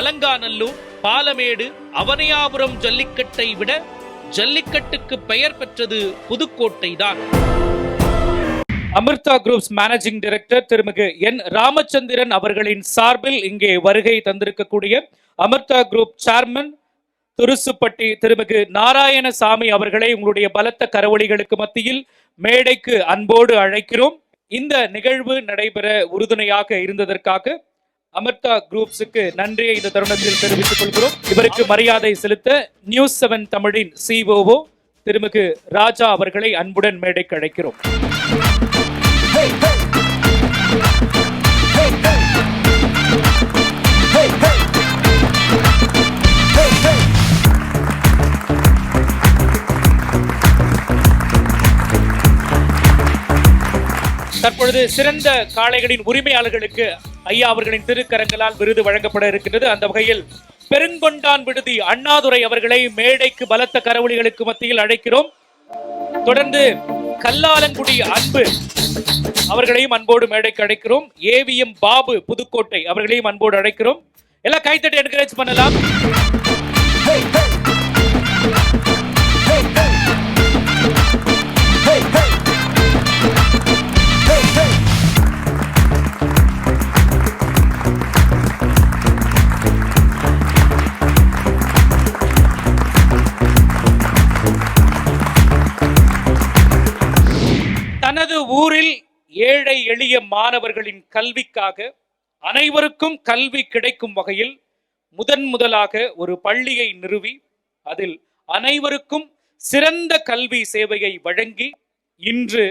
அலங்காநல்லூர், பாலமேடு, அவனியாபுரம் ஜல்லிக்கட்டை விட ஜல்லிக்கட்டுக்கு பெயர் பெற்றது புதுக்கோட்டை தான். அமிர்தா குரூப்ஸ் மேனேஜிங் டைரக்டர் திருமிகு என் ராமச்சந்திரன் அவர்களின் சார்பில் இங்கே வருகை தந்திருக்கக்கூடிய அமிர்தா குரூப் சேர்மன் துருசுப்பட்டி திருமிகு நாராயணசாமி அவர்களை உங்களுடைய பலத்த கரவொலிகளுக்கு மத்தியில் மேடைக்கு அன்போடு அழைக்கிறோம். இந்த நிகழ்வு நடைபெற உறுதுணையாக இருந்ததற்காக அமிர்தா குரூப்ஸுக்கு நன்றியை இந்த தருணத்தில் தெரிவித்துக் கொள்கிறோம். இவருக்கு மரியாதை செலுத்த நியூஸ் 7 தமிழின் COO திருமிகு ராஜா அவர்களை அன்புடன் மேடைக்கு அழைக்கிறோம். தற்பொழுது சிறந்த காளைகளின் உரிமையாளர்களுக்கு ஐயா அவர்களின் திருக்கரங்களால் விருது வழங்கப்பட இருக்கின்றது. அந்த வகையில் பெருங்கொண்டான் விடுதி அண்ணாதுரை அவர்களை மேடைக்கு பலத்த கரவொலிகளுக்கு மத்தியில் அழைக்கிறோம். தொடர்ந்து கல்லாலங்குடி அன்பு அவர்களையும் அன்போடு மேடைக்கு அழைக்கிறோம். AVM பாபு புதுக்கோட்டை அவர்களையும் அன்போடு அழைக்கிறோம். எல்லாம் கைத்தட்டி என்கரேஜ் பண்ணலாம். தனது ஊரில் ஏழை எளிய மாணவர்களின் கல்விக்காக அனைவருக்கும் கல்வி கிடைக்கும் வகையில் முதலாக ஒரு பள்ளியை நிறுவி அதில் அனைவருக்கும் சிறந்த கல்வி சேவையை வழங்கி இன்று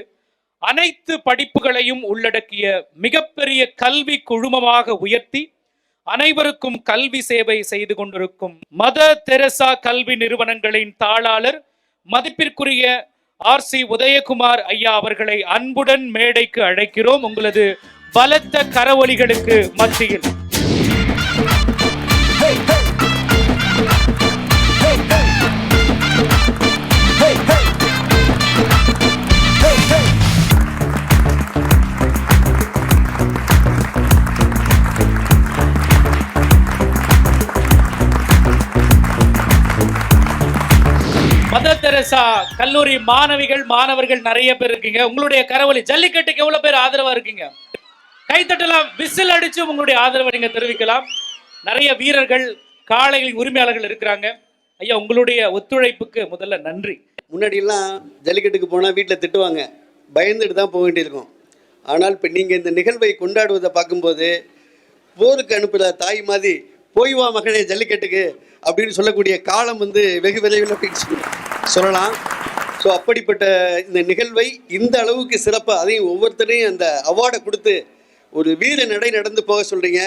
அனைத்து படிப்புகளையும் உள்ளடக்கிய மிகப்பெரிய கல்வி குழுமமாக உயர்த்தி அனைவருக்கும் கல்வி சேவை செய்து கொண்டிருக்கும் மதர் தெரசா கல்வி நிறுவனங்களின் தாளாளர் மதிப்பிற்குரிய RC உதயகுமார் ஐயா அவர்களை அன்புடன் மேடைக்கு அழைக்கிறோம். உங்களது பலத்த கரவொலிகளுக்கு மத்தியில் மதர் தெரசா கல்லூரி மாணவர்கள் நிறைய பேர் இருக்கீங்க. உங்களுடைய கரவொலி ஜல்லிக்கட்டுக்கு எவ்வளவு பேர் ஆதரவா இருக்கீங்க? கைத்தட்டலாம். விசில் அடிச்சு உங்களுடைய ஆதரவை நீங்க தெரிவிக்கலாம். நிறைய வீரர்கள் காளைகளின் உரிமையாளர்கள் இருக்கிறாங்க. ஐயா, உங்களுடைய ஒத்துழைப்புக்கு முதல்ல நன்றி. முன்னாடியெல்லாம் ஜல்லிக்கட்டுக்கு போனால் வீட்டில் திட்டுவாங்க, பயந்துட்டு தான் போக வேண்டியிருக்கும். ஆனால் இப்போ நீங்கள் இந்த நிகழ்வை கொண்டாடுவதை பார்க்கும்போது போருக்கு அனுப்புகிற தாய் மாதிரி போய் வா மகனே ஜல்லிக்கட்டுக்கு அப்படின்னு சொல்லக்கூடிய காலம் வெகு விரைவில் அப்படின்னு சொல்லலாம். ஸோ அப்படிப்பட்ட இந்த நிகழ்வை இந்த அளவுக்கு சிறப்பாக, அதையும் ஒவ்வொருத்தரையும் அந்த அவார்டை கொடுத்து ஒரு வீர நடை நடந்து போக சொல்கிறீங்க.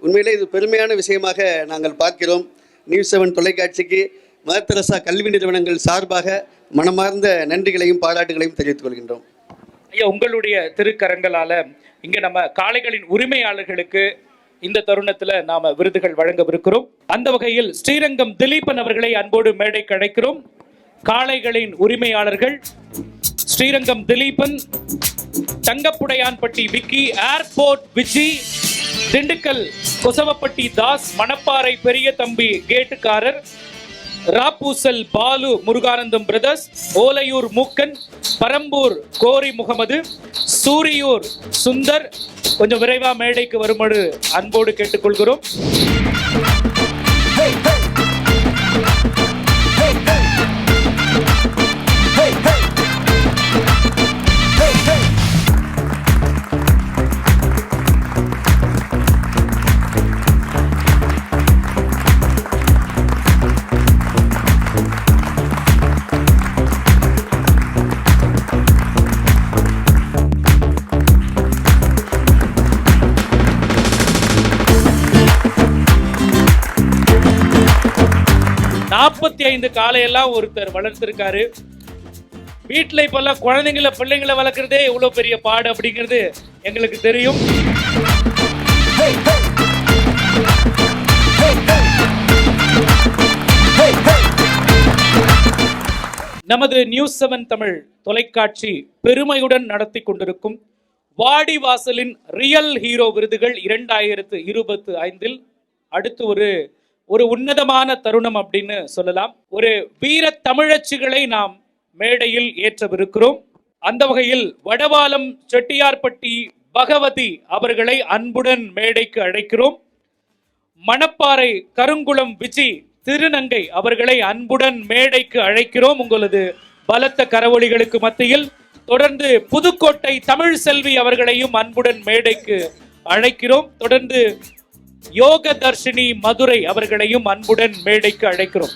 உண்மையிலே இது பெருமையான விஷயமாக நாங்கள் பார்க்கிறோம். நியூஸ் 7 தொலைக்காட்சிக்கு மதர் தெரசா கல்வி நிறுவனங்கள் சார்பாக மனமார்ந்த நன்றிகளையும் பாராட்டுகளையும் தெரிவித்துக் கொள்கின்றோம். ஐயா, உங்களுடைய திருக்கரங்களால இங்க நம்ம காளைகளின் உரிமையாளர்களுக்கு இந்த தருணத்துல நாம விருதுகள் வழங்கவிருக்கிறோம். அந்த வகையில் ஸ்ரீரங்கம் திலீபன் அவர்களை அன்போடு மேடைக்கு அழைக்கிறோம். காளைகளின் உரிமையாளர்கள் ஸ்ரீரங்கம் திலீபன், தங்கப்புடையான்பட்டி விக்கி, ஏர்போர்ட் விஜி, திண்டுக்கல் கொசவப்பட்டி தாஸ், மணப்பாறை பெரிய தம்பி கேட்டுக்காரர், ராப்பூசல் பாலு முருகானந்தம் பிரதர்ஸ், ஓலையூர் மூக்கன், பரம்பூர் கோரி முகமது, சூரியூர் சுந்தர் கொஞ்சம் விரைவா மேடைக்கு வருமாறு அன்போடு கேட்டுக்கொள்கிறோம். காலையெல்லாம் ஒருத்தர் வளர்த்திருக்காரு. வீட்டுல இப்பெல்லாம் பிள்ளைங்களை வளர்க்கறதே எவ்வளவு பெரிய பாடு அப்படிங்கிறது எங்களுக்கு தெரியும். நமது நியூஸ் 7 தமிழ் தொலைக்காட்சி பெருமையுடன் நடத்தி கொண்டிருக்கும் வாடிவாசலின் ரியல் ஹீரோ விருதுகள் 2025 அடுத்து ஒரு உன்னதமான தருணம் அப்படின்னு சொல்லலாம். ஒரு வீர தமிழச்சிகளை நாம் மேடையில் ஏற்றவிருக்கிறோம். அந்த வகையில் வடவாலம் செட்டியார்பட்டி பகவதி அவர்களை அன்புடன் மேடைக்கு அழைக்கிறோம். மணப்பாறை கருங்குளம் விஜி திருநங்கை அவர்களை அன்புடன் மேடைக்கு அழைக்கிறோம். உங்களது பலத்த கரவொலிகளுக்கு மத்தியில் தொடர்ந்து புதுக்கோட்டை தமிழ் செல்வி அவர்களையும் அன்புடன் மேடைக்கு அழைக்கிறோம். தொடர்ந்து யோக தர்ஷினி மதுரை அவர்களையும் அன்புடன் மேடைக்கு அழைக்கிறோம்.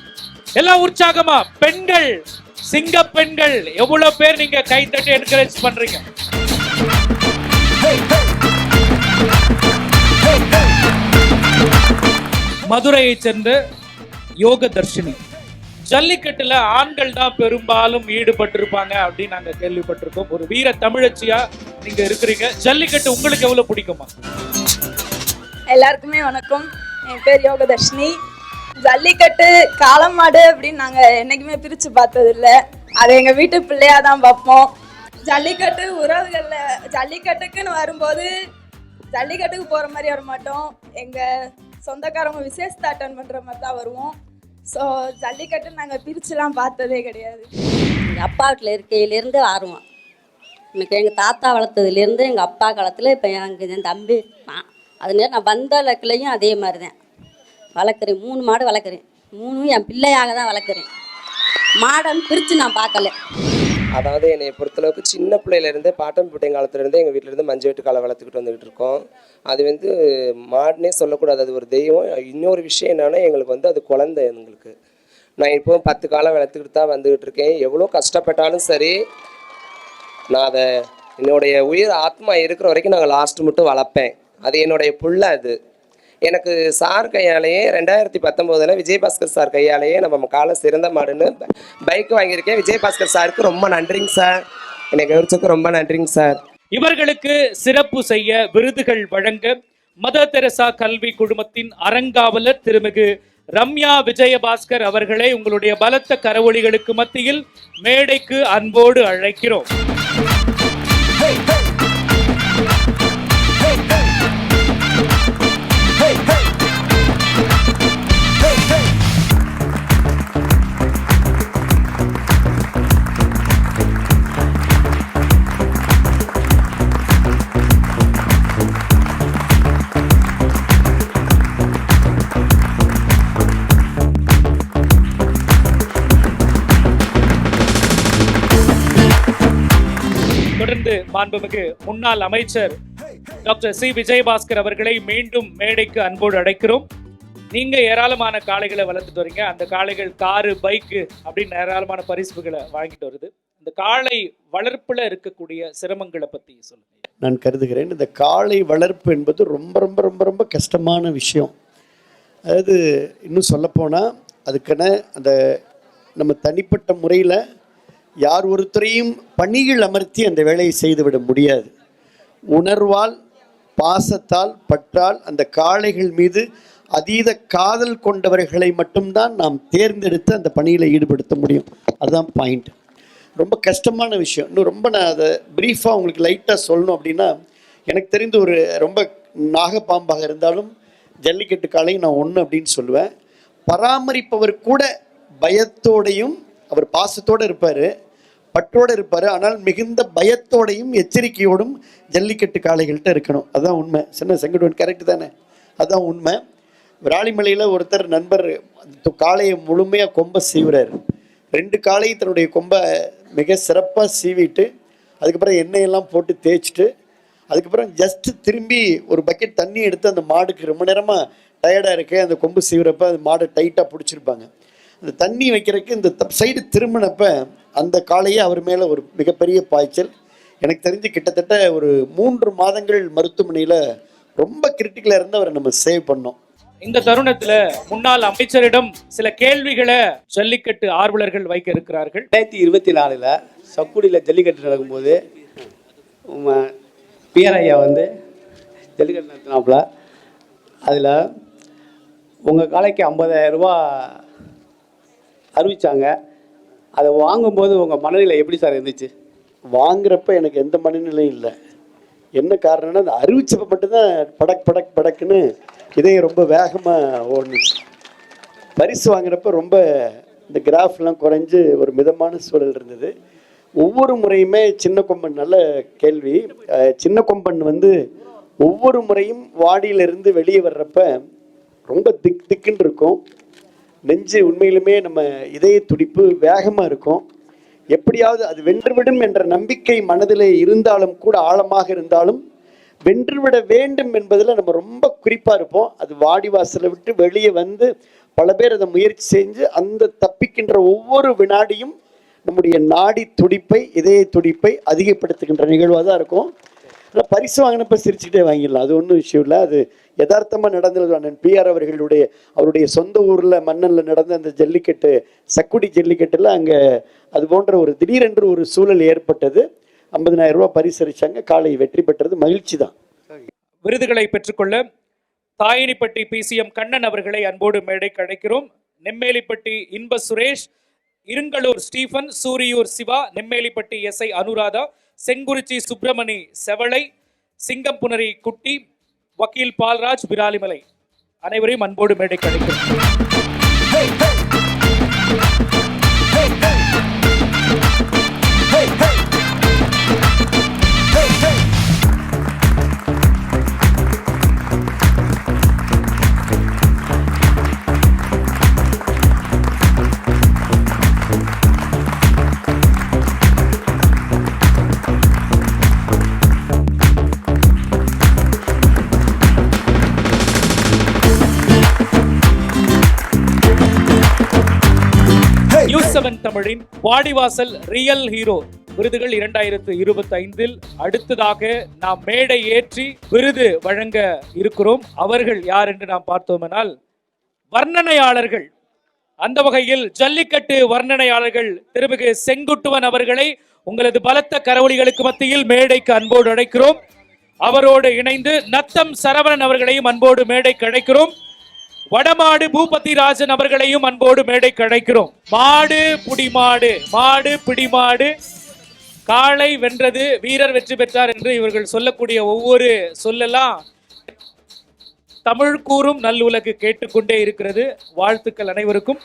எல்லாம் உற்சாகமா பெண்கள், சிங்க பெண்கள் எவ்வளவு பேர் நீங்க கைத்தட்டி என்கரேஜ் பண்றீங்க. மதுரையை சேர்ந்த யோக தர்ஷினி. ஜல்லிக்கட்டுல ஆண்கள் தான் பெரும்பாலும் ஈடுபட்டிருப்பாங்க அப்படின்னு நாங்க கேள்விப்பட்டிருக்கோம். ஒரு வீர தமிழச்சியா நீங்க இருக்கிறீங்க. ஜல்லிக்கட்டு உங்களுக்கு எவ்வளவு பிடிக்குமா? எல்லாருக்குமே வணக்கம். என் பேர் யோகதர்ஷினி. ஜல்லிக்கட்டு காளை மாடு அப்படின்னு நாங்கள் என்னைக்குமே பிரித்து பார்த்ததில்ல. அதை எங்கள் வீட்டு பிள்ளையாக தான் பார்ப்போம். ஜல்லிக்கட்டு உறவுகளில் ஜல்லிக்கட்டுக்குன்னு வரும்போது ஜல்லிக்கட்டுக்கு போகிற மாதிரி வர மாட்டோம். எங்கள் சொந்தக்காரங்க விசேஷத்தை அட்டன் பண்ணுற மாதிரி தான் வருவோம். ஸோ ஜல்லிக்கட்டு நாங்கள் பிரிச்சுலாம் பார்த்ததே கிடையாது. எங்கள் அப்பா வீட்டில் இருக்கையிலேருந்து ஆர்வம். எனக்கு எங்கள் தாத்தா வளர்த்ததுலேருந்து எங்கள் அப்பா காலத்தில் இப்போ என் தம்பி அதுமாரி நான் வந்த லக்கிலையும் அதே மாதிரி தான் வளர்க்குறேன். 3 மாடு வளர்க்குறேன். 3 என் பிள்ளையாக தான் வளர்க்குறேன். மாடன்னு பிரித்து நான் பார்க்கல. அதாவது என்னை பொறுத்தளவுக்கு சின்ன பிள்ளையிலேருந்தே பாட்டம் பிட்டையும் காலத்துலேருந்தே எங்கள் வீட்டிலேருந்து மஞ்சள் வெட்டு காலை வளர்த்துக்கிட்டு வந்துக்கிட்டு இருக்கோம். அது வந்து மாடுனே சொல்லக்கூடாது, அது ஒரு தெய்வம். இன்னொரு விஷயம் என்னென்னா எங்களுக்கு வந்து அது குழந்தை. எங்களுக்கு நான் இப்போ 10 காலம் வளர்த்துக்கிட்டு தான் வந்துக்கிட்டு இருக்கேன். எவ்வளோ கஷ்டப்பட்டாலும் சரி நான் அதை என்னுடைய உயிர் ஆத்மா இருக்கிற வரைக்கும் நாங்கள் லாஸ்ட்டு மட்டும் வளர்ப்பேன். அது என்னுடைய புள்ள. அது எனக்கு சார் கையாலேயே 2019 விஜயபாஸ்கர் சார் கையாலேயே நம்ம காலை சிறந்த மாடுன்னு பைக் வாங்கியிருக்கேன். விஜயபாஸ்கர் சாருக்கு ரொம்ப நன்றிங்க சார், என்னை கவனிச்சதுக்கு ரொம்ப நன்றிங்க சார். இவர்களுக்கு சிறப்பு செய்ய விருதுகள் வழங்க மதர் தெரசா கல்வி குழுமத்தின் அறங்காவலர் திருமிகு ரம்யா விஜயபாஸ்கர் அவர்களை உங்களுடைய பலத்த கரவொலிகளுக்கு மத்தியில் மேடைக்கு அன்போடு அழைக்கிறோம். தொடர்ந்து மாண்புமிகு முன்னாள் அமைச்சர் டாக்டர் சி விஜயபாஸ்கர் அவர்களை மீண்டும் மேடைக்கு அன்போடு அழைக்கிறோம். நீங்க ஏராளமான காளைகளை வளர்த்துட்டு வரீங்க. அந்த காளைகள் காரு, பைக்கு அப்படின்னு ஏராளமான பரிசுகளை வாங்கிட்டு வருது. இந்த காளை வளர்ப்புல இருக்கக்கூடிய சிரமங்களை பத்தி சொல்லுங்க. நான் கருதுகிறேன் இந்த காளை வளர்ப்பு என்பது ரொம்ப ரொம்ப ரொம்ப ரொம்ப கஷ்டமான விஷயம். அதாவது இன்னும் சொல்லப்போனால் அதுக்கான அந்த நம்ம தனிப்பட்ட முறையில் யார் ஒருத்தரையும் பணிகள் அமர்த்தி அந்த வேலையை செய்துவிட முடியாது. உணர்வால், பாசத்தால், பற்றால் அந்த காளைகள் மீது அதீத காதல் கொண்டவர்களை மட்டும்தான் நாம் தேர்ந்தெடுத்து அந்த பணியில் ஈடுபடுத்த முடியும். அதுதான் பாயிண்ட். ரொம்ப கஷ்டமான விஷயம். இன்னும் ரொம்ப நான் அதை ப்ரீஃபாக உங்களுக்கு லைட்டாக சொல்லணும் அப்படின்னா, எனக்கு தெரிந்த ஒரு ரொம்ப நாகப்பாம்பாக இருந்தாலும் ஜல்லிக்கட்டு காளை நான் ஒன்று அப்படின்னு சொல்லுவேன். பராமரிப்பவர் கூட பயத்தோடையும், அவர் பாசத்தோடு இருப்பார், பற்றோடு இருப்பார், ஆனால் மிகுந்த பயத்தோடையும் எச்சரிக்கையோடும் ஜல்லிக்கட்டு காளைகள்கிட்ட இருக்கணும். அதுதான் உண்மை. சின்ன செங்கடுவன் கரெக்டு தானே? அதுதான் உண்மை. விராலிமலையில் ஒருத்தர் நண்பர் காளையை முழுமையாக கொம்பை சீவுறார். 2 காளையை தன்னுடைய கொம்பை மிக சிறப்பாக சீவிட்டு அதுக்கப்புறம் எண்ணெயெல்லாம் போட்டு தேய்ச்சிட்டு அதுக்கப்புறம் ஜஸ்ட்டு திரும்பி ஒரு பக்கெட் தண்ணி எடுத்து அந்த மாடுக்கு ரொம்ப நேரமாக டயர்டாக இருக்கு அந்த கொம்பு சீவுறப்ப அந்த மாடை டைட்டாக பிடிச்சிருப்பாங்க. அந்த தண்ணி வைக்கிறதுக்கு இந்த சைடு திரும்பினப்ப அந்த காளையை அவர் மேலே ஒரு மிகப்பெரிய பாய்ச்சல். எனக்கு தெரிஞ்சு கிட்டத்தட்ட ஒரு 3 மாதங்கள் மருத்துவமனையில் ரொம்ப கிரிட்டிக்கலாக இருந்து அவரை நம்ம சேவ் பண்ணோம். இந்த தருணத்துல முன்னாள் அமைச்சரிடம் சில கேள்விகளை ஜல்லிக்கட்டு ஆர்வலர்கள் வைக்க இருக்கிறார்கள். 2024 சக்குடியில் ஜல்லிக்கட்டு நடக்கும்போது பிஆர் ஐயா வந்து ஜல்லிக்கட்டு நடத்தினாப்புல. அதில் உங்கள் காளைக்கு 50,000 ரூபா அறிவித்தாங்க. அதை வாங்கும்போது உங்கள் மனநிலை எப்படி சார் இருந்துச்சு? வாங்குறப்ப எனக்கு எந்த மனநிலையும் இல்லை. என்ன காரணம்னா அந்த அறிவிச்சப்ப மட்டும்தான் படக் படக் படக்குன்னு இதயம் ரொம்ப வேகமாக ஓடுனுச்சு. பரிசு வாங்குறப்ப ரொம்ப இந்த கிராஃப்லாம் குறைஞ்சு ஒரு மிதமான சூழல் இருந்தது. ஒவ்வொரு முறையுமே சின்ன கொம்பன், நல்ல கேள்வி. சின்ன கொம்பன் வந்து ஒவ்வொரு முறையும் வாடியிலிருந்து வெளியே வர்றப்ப ரொம்ப திக்குன்னு இருக்கும். நெஞ்சு உண்மையிலுமே நம்ம இதய துடிப்பு வேகமாக இருக்கும். எப்படியாவது அது வென்றுவிடும் என்ற நம்பிக்கை மனதில் இருந்தாலும் கூட, ஆழமாக இருந்தாலும் வென்றுவிட வேண்டும் என்பதில் நம்ம ரொம்ப குறிப்பாக இருப்போம். அது வாடி வாசலை விட்டு வெளியே வந்து பல பேர் அதை முயற்சி செஞ்சு அந்த தப்பிக்கின்ற ஒவ்வொரு வினாடியும் நம்முடைய நாடி துடிப்பை, இதய துடிப்பை அதிகப்படுத்துகின்ற நிகழ்வாக தான் இருக்கும். ஆனால் பரிசு வாங்கினப்ப சிரிச்சுக்கிட்டே வாங்கிடலாம், அது ஒன்றும் விஷயம் இல்லை. அது யதார்த்தமாக நடந்தது. அண்ணன் பிஆர் அவருடைய சொந்த ஊரில் மன்னனில் நடந்த அந்த ஜல்லிக்கட்டு, சக்குடி ஜல்லிக்கட்டில் அங்கே அது போன்ற ஒரு திடீரென்று ஒரு சூழல் ஏற்பட்டது. 50,000 ரூபா பரிசளிச்சாங்க. காளை வெற்றி பெற்றது. மகிழ்ச்சி தான். விருதுகளை பெற்றுக்கொள்ள தாயினிப்பட்டி PCM கண்ணன் அவர்களை அன்போடு மேடைக்கு அழைக்கிறோம். நெம்மேலிப்பட்டி இன்ப சுரேஷ், இருங்கலூர் ஸ்டீஃபன், சூரியூர் சிவா, நெம்மேலிப்பட்டி SI அனுராதா, செங்குறிச்சி சுப்பிரமணி செவளை, சிங்கம்புணரி குட்டி, வக்கீல் பால்ராஜ், விராலிமலை அனைவரையும் அன்போடு மேடைக்கு அழைக்கிறோம். தமிழின் வாடிவாசல் ரியல் ஹீரோ விருதுகள் 2025 அடுத்ததாக நாம் மேடை ஏற்றி விருது வழங்க இருக்கிறோம். அவர்கள் யார் என்று நாம் பார்த்தோமெனால் வர்ணனையாளர்கள். அந்த வகையில் ஜல்லிக்கட்டு வர்ணனையாளர்கள் திருமிகு செங்குட்டுவன் அவர்களை உங்களது பலத்த கரவொலிகளுக்கு மத்தியில் மேடைக்கு அன்போடு அழைக்கிறோம். அவரோடு இணைந்து நத்தம் சரவணன் அவர்களையும் அன்போடு மேடைக்கு அழைக்கிறோம். வடமாடு பூபதி ராஜன் அவர்களையும் அன்போடு மேடைக்கு அழைக்கிறோம். மாடு புடிமாடு, மாடு பிடிமாடு, காளை வென்றது, வீரர் வெற்றி பெற்றார் என்று இவர்கள் சொல்லக்கூடிய ஒவ்வொரு சொல்லலாம் தமிழ் கூறும் நல்லுலகு கேட்டுக்கொண்டே இருக்கிறது. வாழ்த்துக்கள் அனைவருக்கும்.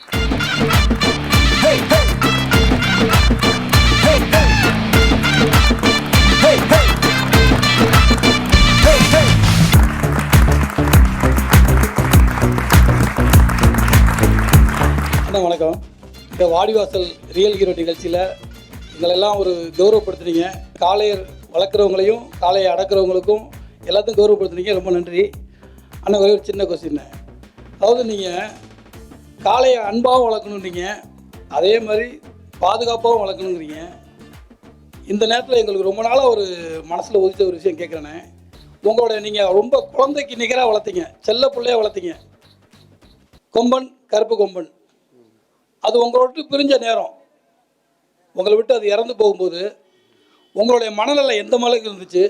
அண்ணா வணக்கம். இந்த வாடிவாசல் ரியல் ஹீரோ நிகழ்ச்சியில் எங்களெல்லாம் ஒரு கௌரவப்படுத்துனீங்க. காளையர் வளர்க்குறவங்களையும் காளையை அடக்கிறவங்களுக்கும் எல்லாத்தையும் கௌரவப்படுத்துனீங்க, ரொம்ப நன்றி. அண்ணா ஒரே ஒரு சின்ன கொஸ்டின். அதாவது நீங்கள் காளையை அன்பாகவும் வளர்க்கணுன்றீங்க, அதே மாதிரி பாதுகாப்பாகவும் வளர்க்கணுங்கிறீங்க. இந்த நேரத்தில் எங்களுக்கு ரொம்ப நாளாக ஒரு மனசில் ஒதுச்ச ஒரு விஷயம் கேட்குறேண்ணே. உங்களோட நீங்கள் ரொம்ப குழந்தைக்கு நிகராக வளர்த்தீங்க, செல்ல பிள்ளையாக வளர்த்தீங்க கொம்பன், கருப்பு கொம்பன். அது உங்களை விட்டு பிரிஞ்ச நேரம், உங்களை விட்டு அது இறந்து போகும்போது உங்களுடைய மனநிலை எந்த மாதிரிக்கு இருந்துச்சு?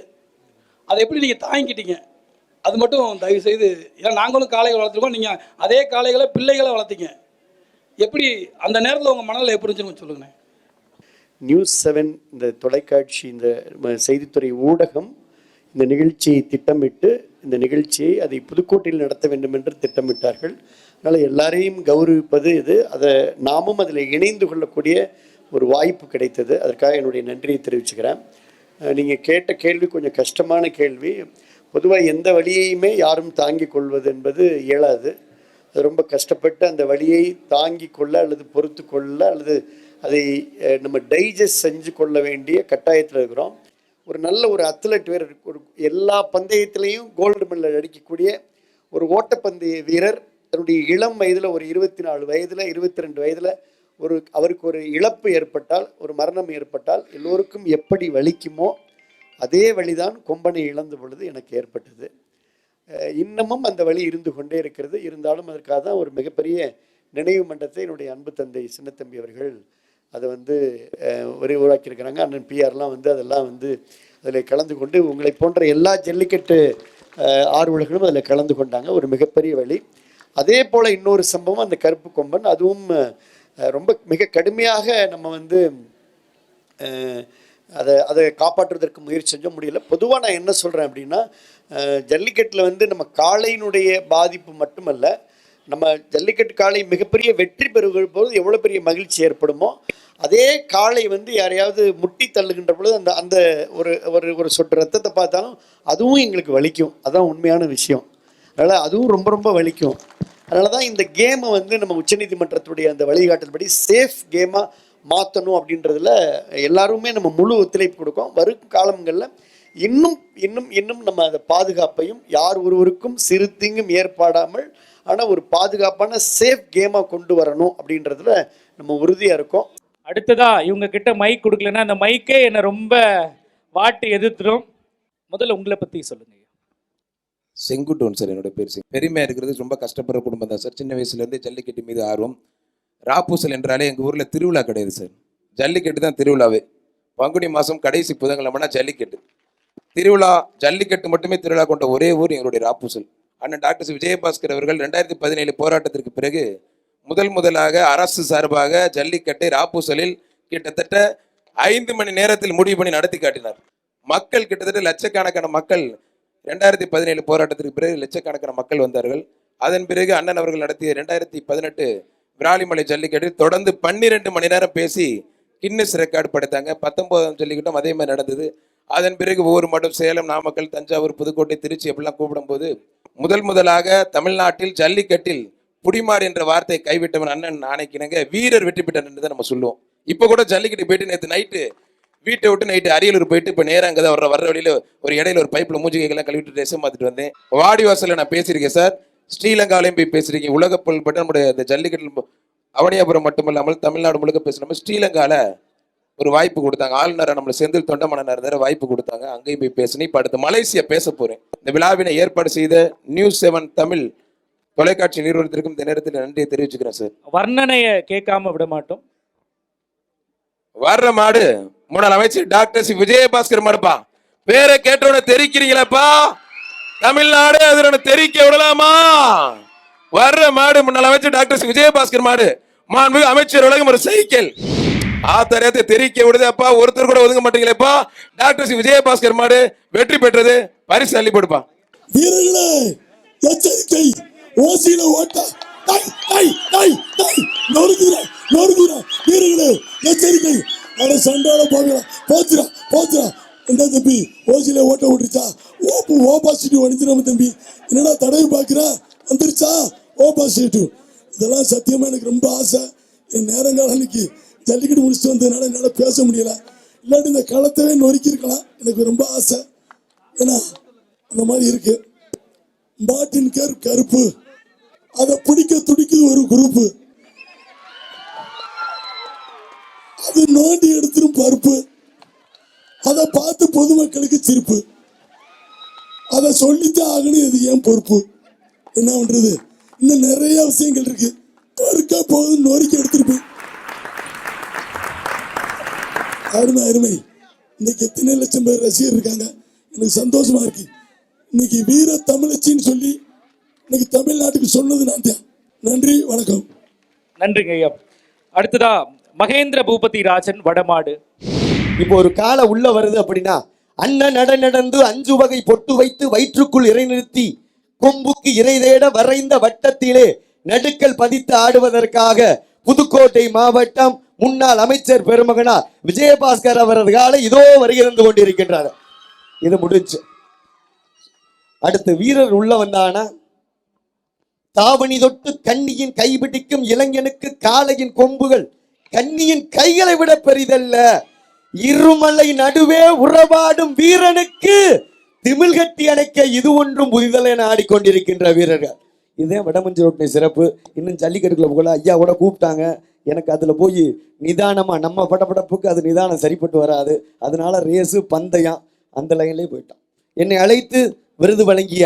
அதை எப்படி நீங்கள் தாங்கிக்கிட்டீங்க? அது மட்டும் தயவு செய்து, ஏன்னா நாங்களும் காளைகளை வளர்த்துருக்கோம், நீங்கள் அதே காளைகளை பிள்ளைகளை வளர்த்தீங்க. எப்படி அந்த நேரத்தில் உங்கள் மனநிலை எப்படி இருந்துச்சுன்னு சொல்லுங்கண்ணே. நியூஸ் 7 இந்த தொலைக்காட்சி, இந்த செய்தித்துறை ஊடகம் இந்த நிகழ்ச்சியை திட்டமிட்டு இந்த நிகழ்ச்சியை அதை புதுக்கோட்டையில் நடத்த வேண்டும் என்று திட்டமிட்டார்கள். அதனால் எல்லாரையும் கௌரவிப்பது இது, அதை நாமும் அதில் இணைந்து கொள்ளக்கூடிய ஒரு வாய்ப்பு கிடைத்தது. அதற்காக என்னுடைய நன்றியை தெரிவிச்சுக்கிறேன். நீங்கள் கேட்ட கேள்வி கொஞ்சம் கஷ்டமான கேள்வி. பொதுவாக எந்த வழியையுமே யாரும் தாங்கி கொள்வது என்பது இயலாது. அது ரொம்ப கஷ்டப்பட்டு அந்த வழியை தாங்கி கொள்ள அல்லது பொறுத்து கொள்ள அல்லது அதை நம்ம டைஜஸ்ட் செஞ்சு கொள்ள வேண்டிய கட்டாயத்தில் இருக்கிறோம். ஒரு நல்ல ஒரு அத்லட் வீரர், ஒரு எல்லா பந்தயத்திலையும் கோல்டு மெடல் அடிக்கக்கூடிய ஒரு ஓட்டப்பந்தய வீரர் தன்னுடைய இளம் வயதில், ஒரு 24 வயதில் 22 வயதில் அவருக்கு ஒரு இழப்பு ஏற்பட்டால், ஒரு மரணம் ஏற்பட்டால் எல்லோருக்கும் எப்படி வலிக்குமோ அதே வழிதான் கொம்பனை இழந்த பொழுது எனக்கு ஏற்பட்டது. இன்னமும் அந்த வழி இருந்து கொண்டே இருக்கிறது. இருந்தாலும் அதற்காக தான் ஒரு மிகப்பெரிய நினைவு மண்டபத்தை என்னுடைய அன்பு தந்தை சின்னத்தம்பி அவர்கள் அதை உருவாக்கியிருக்கிறாங்க. அண்ணன் பிஆர்லாம் அதெல்லாம் அதில் கலந்து கொண்டு உங்களை போன்ற எல்லா ஜல்லிக்கட்டு ஆர்வலர்களும் அதில் கலந்து கொண்டாங்க. ஒரு மிகப்பெரிய வழி. அதே போல் இன்னொரு சம்பவம் அந்த கருப்பு கொம்பன், அதுவும் ரொம்ப மிக கடுமையாக நம்ம அதை காப்பாற்றுவதற்கு முயற்சி செஞ்ச முடியல. பொதுவாக நான் என்ன சொல்கிறேன் அப்படின்னா, ஜல்லிக்கட்டில் நம்ம காளையினுடைய பாதிப்பு மட்டுமல்ல, நம்ம ஜல்லிக்கட்டு காளை மிகப்பெரிய வெற்றி பெறுகிற போது எவ்வளோ பெரிய மகிழ்ச்சி ஏற்படுமோ, அதே காளை யாரையாவது முட்டி தள்ளுகின்ற பொழுது அந்த அந்த ஒரு ஒரு ஒரு சொட்டு ரத்தத்தை பார்த்தாலும் அதுவும் எங்களுக்கு வலிக்கும். அதுதான் உண்மையான விஷயம். அதனால் அதுவும் ரொம்ப ரொம்ப வலிக்கும். அதனால தான் இந்த கேமை நம்ம உச்சநீதிமன்றத்துடைய அந்த வழிகாட்டல்படி சேஃப் கேமாக மாற்றணும் அப்படின்றதுல எல்லாருமே நம்ம முழு ஒத்துழைப்பு கொடுக்கோம். வரும் காலங்களில் இன்னும் இன்னும் இன்னும் நம்ம அந்த பாதுகாப்பையும் யார் ஒருவருக்கும் சிறு தீங்கும் ஏற்படாமல் ஆனால் ஒரு பாதுகாப்பான சேஃப் கேமாக கொண்டு வரணும் அப்படின்றதுல நம்ம உறுதியாக இருக்கோம். அடுத்ததா இவங்க கிட்ட மைக் கொடுக்கலன்னா அந்த மைக்கே என்னை ரொம்ப வாட்டி எதிர்த்துடும். முதல்ல உங்களை பற்றி சொல்லுங்க. செங்குட்டுவன் சார் என்னோட பேர். பெருமையாக இருக்கிறது, ரொம்ப கஷ்டப்படுற குடும்பம் தான் சார். சின்ன வயசுலேருந்து ஜல்லிக்கட்டு மீது ஆர்வம். ராப்பூசல் என்றாலே எங்கள் ஊரில் திருவிழா கிடையாது சார், ஜல்லிக்கட்டு தான் திருவிழாவே. பங்குனி மாதம் கடைசி புதன்கிழமைனா ஜல்லிக்கட்டு திருவிழா. ஜல்லிக்கட்டு மட்டுமே திருவிழா கொண்ட ஒரே ஊர் எங்களுடைய ராப்பூசல். அண்ணன் டாக்டர் விஜயபாஸ்கர் அவர்கள் 2017 போராட்டத்திற்கு பிறகு முதலாக அரசு சார்பாக ஜல்லிக்கட்டை ராப்பூசலில் கிட்டத்தட்ட 5 மணி நேரத்தில் முடிவு பண்ணி நடத்தி காட்டினார். மக்கள் கிட்டத்தட்ட லட்சக்கணக்கான மக்கள் 2017 போராட்டத்திற்கு பிறகு லட்சக்கணக்கான மக்கள் வந்தார்கள். அதன் பிறகு அண்ணன் அவர்கள் நடத்திய 2018 விராலிமலை ஜல்லிக்கட்டில் தொடர்ந்து 12 மணி நேரம் பேசி கின்னஸ் ரெக்கார்டு படைத்தாங்க. 19ஆம் ஜல்லிக்கட்டும் அதே மாதிரி நடந்தது. அதன் பிறகு ஒவ்வொரு மாவட்டம் சேலம், நாமக்கல், தஞ்சாவூர், புதுக்கோட்டை, திருச்சி அப்படிலாம் கூப்பிடும்போது முதலாக தமிழ்நாட்டில் ஜல்லிக்கட்டில் புடிமாறு என்ற வார்த்தையை கைவிட்டவன் அண்ணன் ஆணைக்கிணங்க வீரர் வெற்றி பெற்றார் என்று தான் நம்ம சொல்லுவோம். இப்போ கூட ஜல்லிக்கட்டு போயிட்டு நேற்று நைட்டு வீட்டை விட்டு நைட்டு அரியலூர் போயிட்டு இப்போ நேரம் அங்கே தான் வர்ற வழியில் ஒரு இடையில ஒரு பைப்பில் மூஞ்சிகைகள்லாம் கழுவிட்டு ட்ரெஸ் மாற்றிட்டு வந்தேன். வாடிவாசலில் நான் பேசியிருக்கேன் சார், ஸ்ரீலங்காலையும் போய் பேசியிருக்கேன். உலக புகழ்பெற்ற நம்முடைய இந்த ஜல்லிக்கட்டில் அவனியாபுரம் மட்டுமல்லாமல் தமிழ்நாடு முழுக்க பேசணும். ஸ்ரீலங்கால ஒரு வாய்ப்பு கொடுத்தாங்க. ஆளுநரை நம்மளை செந்தில் தொண்டமன்னர் இருந்தார், வாய்ப்பு கொடுத்தாங்க. அங்கேயும் போய் பேசினேன். இப்போ அடுத்து மலேசியா பேச போறேன். இந்த விழாவினை ஏற்பாடு செய்த நியூஸ் 7 தமிழ் தொலைக்காட்சி நிறுவனத்திற்கும் இந்த நேரத்தில் நன்றியை தெரிவிச்சுக்கிறேன் சார். வர்ணனையை கேட்காம விட மாட்டோம். வர்ற மாடு முன்னாள் அமைச்சர் டாக்டர் சி விஜயபாஸ்கர் மாடுப்பா. பேரை கேட்டோட தெரிக்கிறீங்களப்பா. தமிழ்நாடு அதோட தெரிக்க விடலாமா? வர்ற மாடு முன்னாள் அமைச்சர் டாக்டர் சி விஜயபாஸ்கர் மாடு. மாண்பு அமைச்சர் உலகம் ஒரு சைக்கிள் ஆத்தரத்தை தெரிக்க விடுது அப்பா. ஒருத்தர் கூட ஒதுங்க மாட்டீங்களேப்பா. டாக்டர் சி விஜயபாஸ்கர் மாடு வெற்றி பெற்றது. பரிசு அள்ளி போடுப்பா. வீரர்களே எச்சரிக்கை, ஓசியில ஓட்டா வீரர்களே எச்சரிக்கை. அட சண்டால போகலாம், போச்சுரா போச்சுரா. என்ன தம்பி ஓசியில ஓட்ட விட்டுருச்சா? ஓ பாசிட்டிவ் அடிச்சிடாம தம்பி. என்னடா தடவை பாக்குற? வந்துருச்சா ஓ பாசிட்டிவ்? இதெல்லாம் சத்தியமா எனக்கு ரொம்ப ஆசை. என் நேரங்கால அன்னைக்கு ஜல்லிக்கட்டு முடிச்சுட்டு வந்ததுனால என்னால் பேச முடியல. இல்லாட்டி இந்த களத்தவே நொறுக்கி இருக்கலாம். எனக்கு ரொம்ப ஆசை. ஏன்னா அந்த மாதிரி இருக்கு. மாட்டின் கருப்பு, அதை பிடிக்க துடிக்குது ஒரு குரூப்பு. அது நோண்டி எடுத்துரும் பருப்பு. அதை பார்த்து பொதுமக்களுக்கு சிரிப்பு. அதை சொல்லித்தான் ஆகணும். இது ஏன் பொறுப்பு? என்ன பண்றது? இன்னும் நிறைய விஷயங்கள் இருக்கு. ஒருக்கா போதும் நொறுக்கி எடுத்துட்டு போய் அருமை அருமை. இன்னைக்கு எத்தனை லட்சம் பேர் ரசிகர் இருக்காங்க. எனக்கு சந்தோஷமா இருக்கு. இன்னைக்கு வீர தமிழச்சின்னு சொல்லி இன்னைக்கு தமிழ்நாட்டுக்கு சொன்னது நான் தான். நன்றி, வணக்கம். நன்றிங்க ஐயா. அடுத்ததா மகேந்திர பூபதி ராஜன் வடமாடு. இப்போ ஒரு கால உள்ள வருது அப்படின்னா அண்ணன் நடந்து 5 வகை பொட்டு வைத்து வயிற்றுக்குள் இறை நிறுத்தி கொம்புக்கு இறை தேட வரைந்த வட்டத்திலே நடுக்கல் பதித்து ஆடுவதற்காக புதுக்கோட்டை மாவட்டம் முன்னாள் அமைச்சர் பெருமகனார் விஜயபாஸ்கர் அவரது கால இதோ வருகிறது கொண்டிருக்கின்றார். இது முடிஞ்சு அடுத்து வீரர் உள்ள வந்தானா தாவணி தொட்டு கண்ணியின் கைபிடிக்கும் இளைஞனுக்கு காளையின் கொம்புகள் கண்ணியின் கைகளை விட பெரிதல்ல. இருமலை நடுவே உறவாடும் வீரனுக்கு திமிழ்கட்டி அணைக்க இது ஒன்றும் புதிதல் என ஆடிக்கொண்டிருக்கின்ற வீரர்கள். இதே வடமஞ்சி ரோட்டின் சிறப்பு. இன்னும் ஜல்லிக்கட்டுக்குள்ள போகல. ஐயா கூட கூப்பிட்டாங்க. எனக்கு அதில் போய் நிதானமாக நம்ம படப்படப்புக்கு அது நிதானம் சரிப்பட்டு வராது. அதனால ரேஸு பந்தயம் அந்த லைன்லேயே போயிட்டான். என்னை அழைத்து விருது வழங்கிய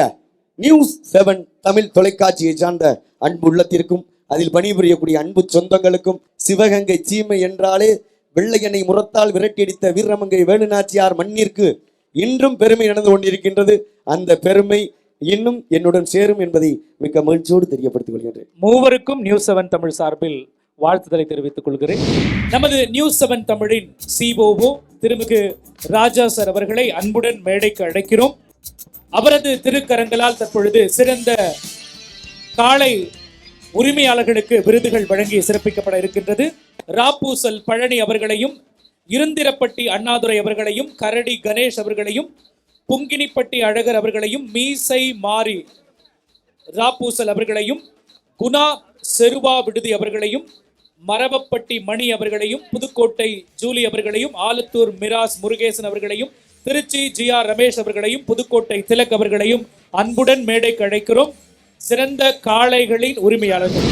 நியூஸ் 7 தமிழ் தொலைக்காட்சியை சார்ந்த அன்பு உள்ளத்திற்கும் அதில் பணிபுரியக்கூடிய அன்பு சொந்தங்களுக்கும் சிவகங்கை சீமை என்றாலே வெள்ளையனை முரத்தால் விரட்டியடித்த வீரமங்கை வேலுநாச்சியார் மண்ணிற்கு இன்றும் பெருமை நடந்து கொண்டிருக்கின்றது. அந்த பெருமை இன்னும் என்னுடன் சேரும் என்பதை மிக்க மகிழ்ச்சியோடு தெரியப்படுத்திக் கொள்கின்றேன். மூவருக்கும் நியூஸ் 7 தமிழ் சார்பில் வாழ்த்துதலை தெரிவித்துக் கொள்கிறேன். நமது நியூஸ் 7 தமிழின் சிஓஓ திருமிகு ராஜா சார் அவர்களை அன்புடன் மேடைக்கு அழைக்கிறோம். அவரது திருக்கரங்களால் தற்பொழுது சிறந்த காளை உரிமையாளர்களுக்கு விருதுகள் வழங்கி சிறப்பிக்கப்பட இருக்கின்றது. ராப்பூசல் பழனி அவர்களையும், இருந்திரப்பட்டி அண்ணாதுரை அவர்களையும், கரடி கணேஷ் அவர்களையும், புங்கினிப்பட்டி அழகர் அவர்களையும், மீசை மாறி ராப்பூசல் அவர்களையும், குணா செருவா விடுதி அவர்களையும், மரவப்பட்டி மணி அவர்களையும், புதுக்கோட்டை ஜூலி அவர்களையும், ஆலத்தூர் மிராஸ் முருகேசன் அவர்களையும், திருச்சி GR ரமேஷ் அவர்களையும், புதுக்கோட்டை திலக் அவர்களையும் அன்புடன் மேடைக்கு அழைக்கிறோம். சிறந்த காளைகளின் உரிமையாளர்கள்.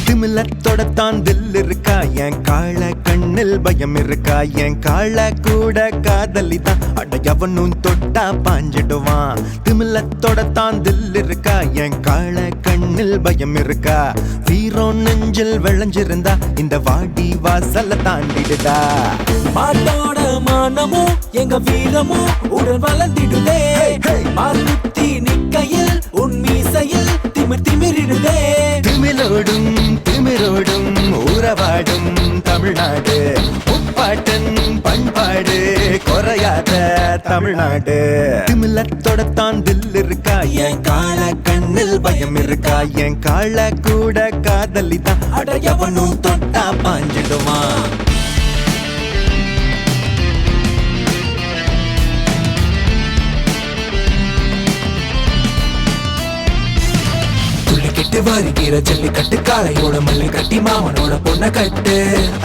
திமிலத்தோடத்தான் தில் இருக்கா, என் காளை கண்ணில் பயம் இருக்கா, என் காளை கூட காதலிதான் அடையவனும் தொட்டா பாஞ்சிடுவான். திமிலத்தோடத்தான் தில் இருக்கா, என் காளை கண்ணில் பயம் இருக்கா, வீரம் நெஞ்சில் விளைஞ்சிருந்தா இந்த வாடி வாசல தாண்டிடுதா. மாட்டோட மானமோ எங்க வீரமோ உடல் வளர்ந்திடுதே. மாறுத்தி நிக்கையில் உன் மீசையில் திமிர் திமிரிடுதே. திமிலோடும் திமிரோடும் ஊரவாடும் தமிழ்நாடு, முப்பாட்டன் பண்பாடு குறையாத தமிழ்நாடு. திமிலத்தோடத்தான் தில் இருக்கா, என் காளை கண்ணில் பயம் இருக்கா, என் காளை கூட காதலிதான் அடையவனும் தொட்டா பாஞ்சிடுவான். ஜல்லிக்கட்டு வருகிற ஜல்லிக்கட்டு காளையோட மல்லு கட்டி மாமனோட பொண்ணை கட்டு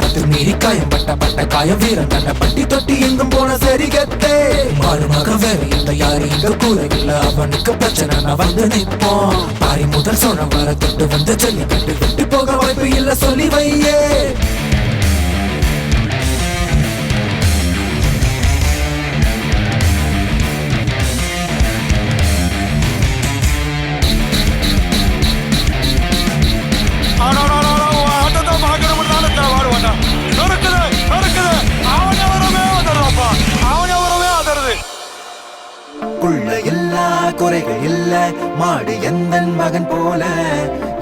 அத்து மீறி காயம் பட்ட காயம் வீரன் தன்னை பட்டி தொட்டி எங்கும் போன சரி கட்டு மாறுமாக வேற இல்ல யாரு இங்க கூட இல்ல அவனுக்கு பிரச்சனை நான் வந்து நிற்போம் பாரி முதல் சொன்ன வர தொட்டு வந்த ஜல்லிக்கட்டு விட்டு போக வாய்ப்பு இல்ல சொல்லி வையே புள்ள எல்லா குறைகள் இல்ல மாடு எந்தன் மகன் போல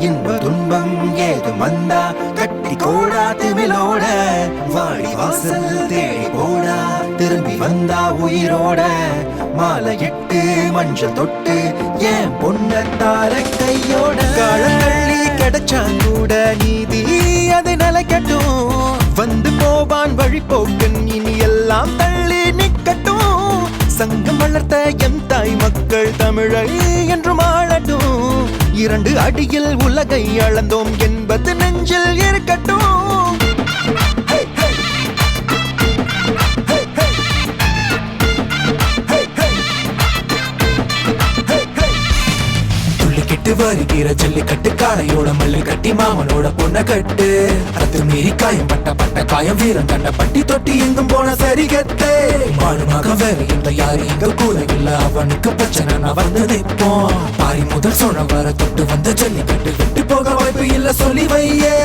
இன்ப துன்பம் ஏதும் வந்தா கட்டி கோடா திமிலோட வாடி வாசல் தேடி போடா திரும்பி வந்தா உயிரோட மாலை இட்டு மஞ்சள் தொட்டு ஏன் பொண்ணத்தார கையோட காலங்கள்ளி கிடைச்சா கூட நீதி அது நிலைக்கட்டும் வந்து போவான் வழிபோக்கன் இனி எல்லாம் தள்ளி நிக்கட்டும் சங்கம் வளர்த்த எம் தாய் மக்கள் தமிழை என்றும் ஆளட்டும் இரண்டு அடியில் உலகை அளந்தோம் என்பது நெஞ்சில் இருக்கட்டும் வருகிற ஜல்லிக்கட்டு காளையோட மல்லு கட்டி மாமனோட பொண்ணை கட்டு அத்து மீறி காயம் பட்ட காயம் வீரன் தன்னை பட்டி தொட்டி எங்கும் போன சரி கட்டு மாடுமாக வேற இல்ல யாரு இங்க கூட இல்ல அவனுக்கு பிரச்சனை நான் வந்து நிற்போம் பாரி முதல் சொன்ன வர தொட்டு வந்த ஜல்லிக்கட்டு விட்டு போக வாய்ப்பு இல்ல சொல்லி வையே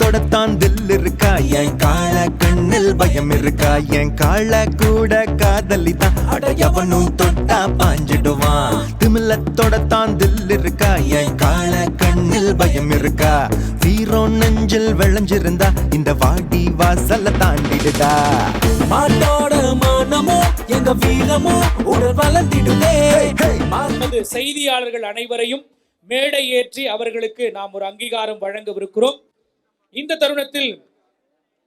தொடத்தான் தில் இருக்கா என் கால கண்ணில் பயம் இருக்கா என் கால கூட காதலி தான் அட எவனும் தொட்டா பாஞ்சிடுவான் திமிலத்தோடத்தான் தில் இருக்கா என் கால கண்ணில் பயம் இருக்கா வீரம் நெஞ்சில் விளைஞ்சிருந்தா இந்த வாடி வாசல்ல தாண்டிடுதா மாட்டோட மானமோ எங்க வீரமோ உடல் வளர்ந்திடுதே செய்தியாளர்கள் அனைவரையும் மேடை ஏற்றி அவர்களுக்கு நாம் ஒரு அங்கீகாரம் வழங்கவிருக்கிறோம். இந்த தருணத்தில்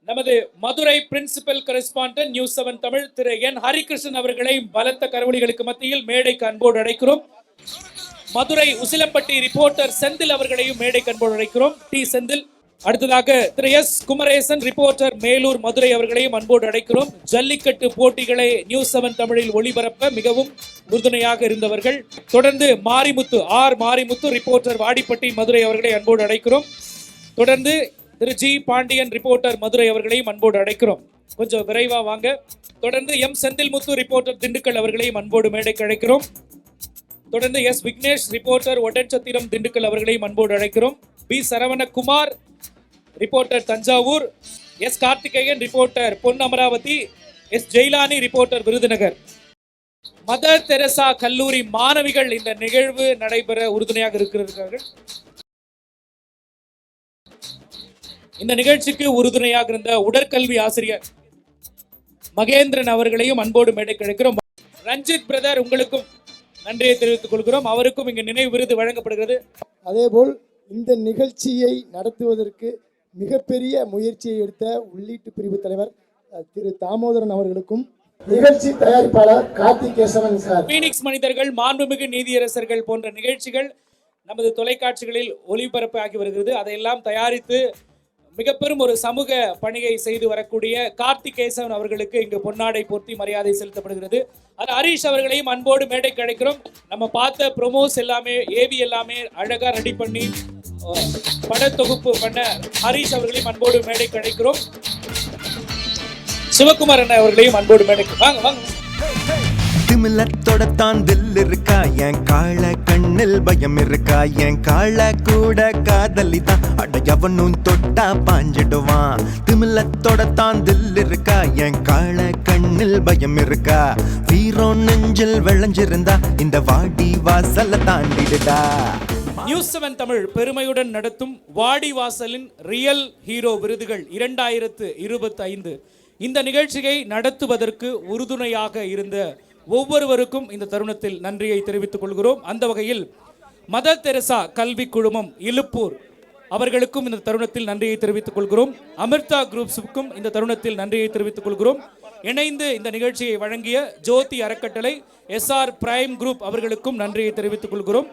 நமது Madurai principal correspondent news 7 Tamil Thiru N Harikrishnan அவர்களை பலத்த கரவொலிகளுக்கு மத்தியில் மேடைக்கு அன்போடு அழைக்கிறோம். மதுரை உசிலம்பட்டி ரிப்போர்ட்டர் செந்தில் அவர்களையும் மேடைக்கு அன்போடு அழைக்கிறோம். டி செந்தில். அடுத்ததாக திரு எஸ் குமரேசன் ரிப்போர்ட்டர் மேலூர் மதுரை அவர்களையும் அன்போடு அழைக்கிறோம். ஜல்லிக்கட்டு போட்டிகளை நியூஸ் 7 தமிழில் ஒளிபரப்ப மிகவும் உறுதுணையாக இருந்தவர்கள். தொடர்ந்து மாரிமுத்து ரிப்போர்ட்டர் வாடிப்பட்டி மதுரை அவர்களை அன்போடு அழைக்கிறோம். தொடர்ந்து திரு ஜி பாண்டியன் ரிப்போர்ட்டர் மதுரை அவர்களையும் அன்போடு அழைக்கிறோம். கொஞ்சம் விரைவா வாங்க. தொடர்ந்து எம் செந்தில்முத்து ரிப்போர்ட்டர் திண்டுக்கல் அவர்களையும் அன்போடு மேடைக்கு அழைக்கிறோம். தொடர்ந்து எஸ் விக்னேஷ் ரிப்போர்ட்டர் ஒட்டன்சத்திரம் திண்டுக்கல் அவர்களையும் அன்போடு அழைக்கிறோம். P Saravanakumar reporter Thanjavur, S Karthikeyan reporter Pon Amaravathi, S Jailani reporter Virudhunagar. Mother Teresa கல்லூரி மாணவிகள் இந்த நிகழ்வு நடைபெற உறுதுணையாக இருக்கிறார்கள். இந்த நிகழ்ச்சிக்கு உறுதுணையாக இருந்த உடற்கல்வி ஆசிரியர் மகேந்திரன் அவர்களையும் அன்போடு மேடைக்கு அழைக்கிறோம். ரஞ்சித் பிரதர், உங்களுக்கும் நன்றியை தெரிவித்துக் கொள்கிறோம். அவருக்கும் இங்கு நினைவு விருது வழங்கப்படுகிறது. அதேபோல் இந்த நிகழ்ச்சியை நடத்துவதற்கு மிகப்பெரிய முயற்சியை எடுத்த உள்ளீட்டு பிரிவு தலைவர் திரு தாமோதரன் அவர்களுக்கும், நிகழ்ச்சி தயாரிப்பாளர் கார்த்திகேசவன் சார், பீனிக்ஸ் மனிதர்கள், மாண்புமிகு நீதியரசர்கள் போன்ற நிகழ்ச்சிகள் நமது தொலைக்காட்சிகளில் ஒளிபரப்பு ஆகி வருகிறது. அதையெல்லாம் தயாரித்து மிக பெரும் ஒரு சமூக பணியை செய்து வரக்கூடிய கார்த்திகேசவன் அவர்களுக்கு இங்கு பொன்னாடை போர்த்தி மரியாதை செலுத்தப்படுகிறது. அது ஹரீஷ் அவர்களையும் அன்போடு மேடைக்கு அழைக்கிறோம். நம்ம பார்த்த ப்ரொமோஸ் எல்லாமே ஏவி எல்லாமே அழகா ரெடி பண்ணி பட தொகுப்பு பண்ண ஹரீஷ் அவர்களையும் அன்போடு மேடைக்கு அழைக்கிறோம். சிவகுமார் அண்ணா அவர்களையும் அன்போடு மேடைக்கு வாங்க வாங்க. திமிலத்தோடத்தான் தில் இருக்கா என் கால கண்ணில் பயம் இருக்கா என் கால கூட காதலி தான் அட எவனும் தொட்டா பாஞ்சிடுவான் திமிலத்தோடத்தான் தில் இருக்கா என் கால கண்ணில் பயம் இருக்கா வீரம் நெஞ்சில் விளைஞ்சிருந்தா இந்த வாடி வாசல்ல தாண்டிடுடா. நியூஸ் 7 தமிழ் பெருமையுடன் நடத்தும் வாடி வாசலின் ரியல் ஹீரோ விருதுகள் 2025. இந்த நிகழ்ச்சியை நடத்துவதற்கு உறுதுணையாக இருந்த ஒவ்வொருவருக்கும் இந்த தருணத்தில் நன்றியை தெரிவித்துக் கொள்கிறோம். அந்த வகையில் மதர் தெரசா கல்வி குழுமம் இலுப்பூர் அவர்களுக்கும் இந்த தருணத்தில் நன்றியை தெரிவித்துக் கொள்கிறோம். அமிர்தா குரூப்ஸுக்கும் இந்த தருணத்தில் நன்றியை தெரிவித்துக் கொள்கிறோம். இணைந்து இந்த நிகழ்ச்சியை வழங்கிய ஜோதி அறக்கட்டளை, எஸ்ஆர் பிரைம் குரூப் அவர்களுக்கும் நன்றியை தெரிவித்துக் கொள்கிறோம்.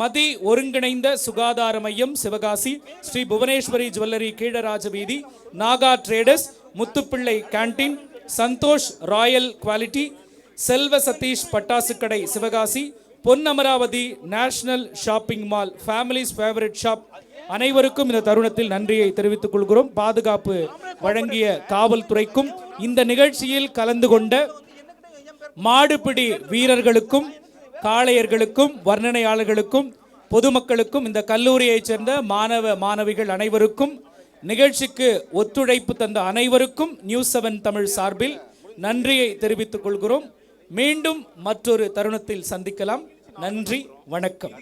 மதி ஒருங்கிணைந்த சுகாதார மையம் Sivakasi, Sri Bhuvaneswari jewellery Keelaraja Veedhi, Naga traders, Muthupillai canteen, Santhosh royal quality, Selva Sathish பட்டாசு கடை Sivakasi, Ponnamaravathi national shopping mall, families favourite shop அனைவருக்கும் இந்த தருணத்தில் நன்றியை தெரிவித்துக் கொள்கிறோம். பாதுகாப்பு வழங்கிய காவல்துறைக்கும், இந்த நிகழ்ச்சியில் கலந்து கொண்ட மாடுபிடி வீரர்களுக்கும், காளையர்களுக்கும், வர்ணனையாளர்களுக்கும், பொதுமக்களுக்கும், இந்த கல்லூரியைச் சேர்ந்த மாணவ மாணவிகள் அனைவருக்கும், நிகழ்ச்சிக்கு ஒத்துழைப்பு தந்த அனைவருக்கும் நியூஸ் 7 தமிழ் சார்பில் நன்றியை தெரிவித்துக் கொள்கிறோம். மீண்டும் மற்றொரு தருணத்தில் சந்திக்கலாம். நன்றி, வணக்கம்.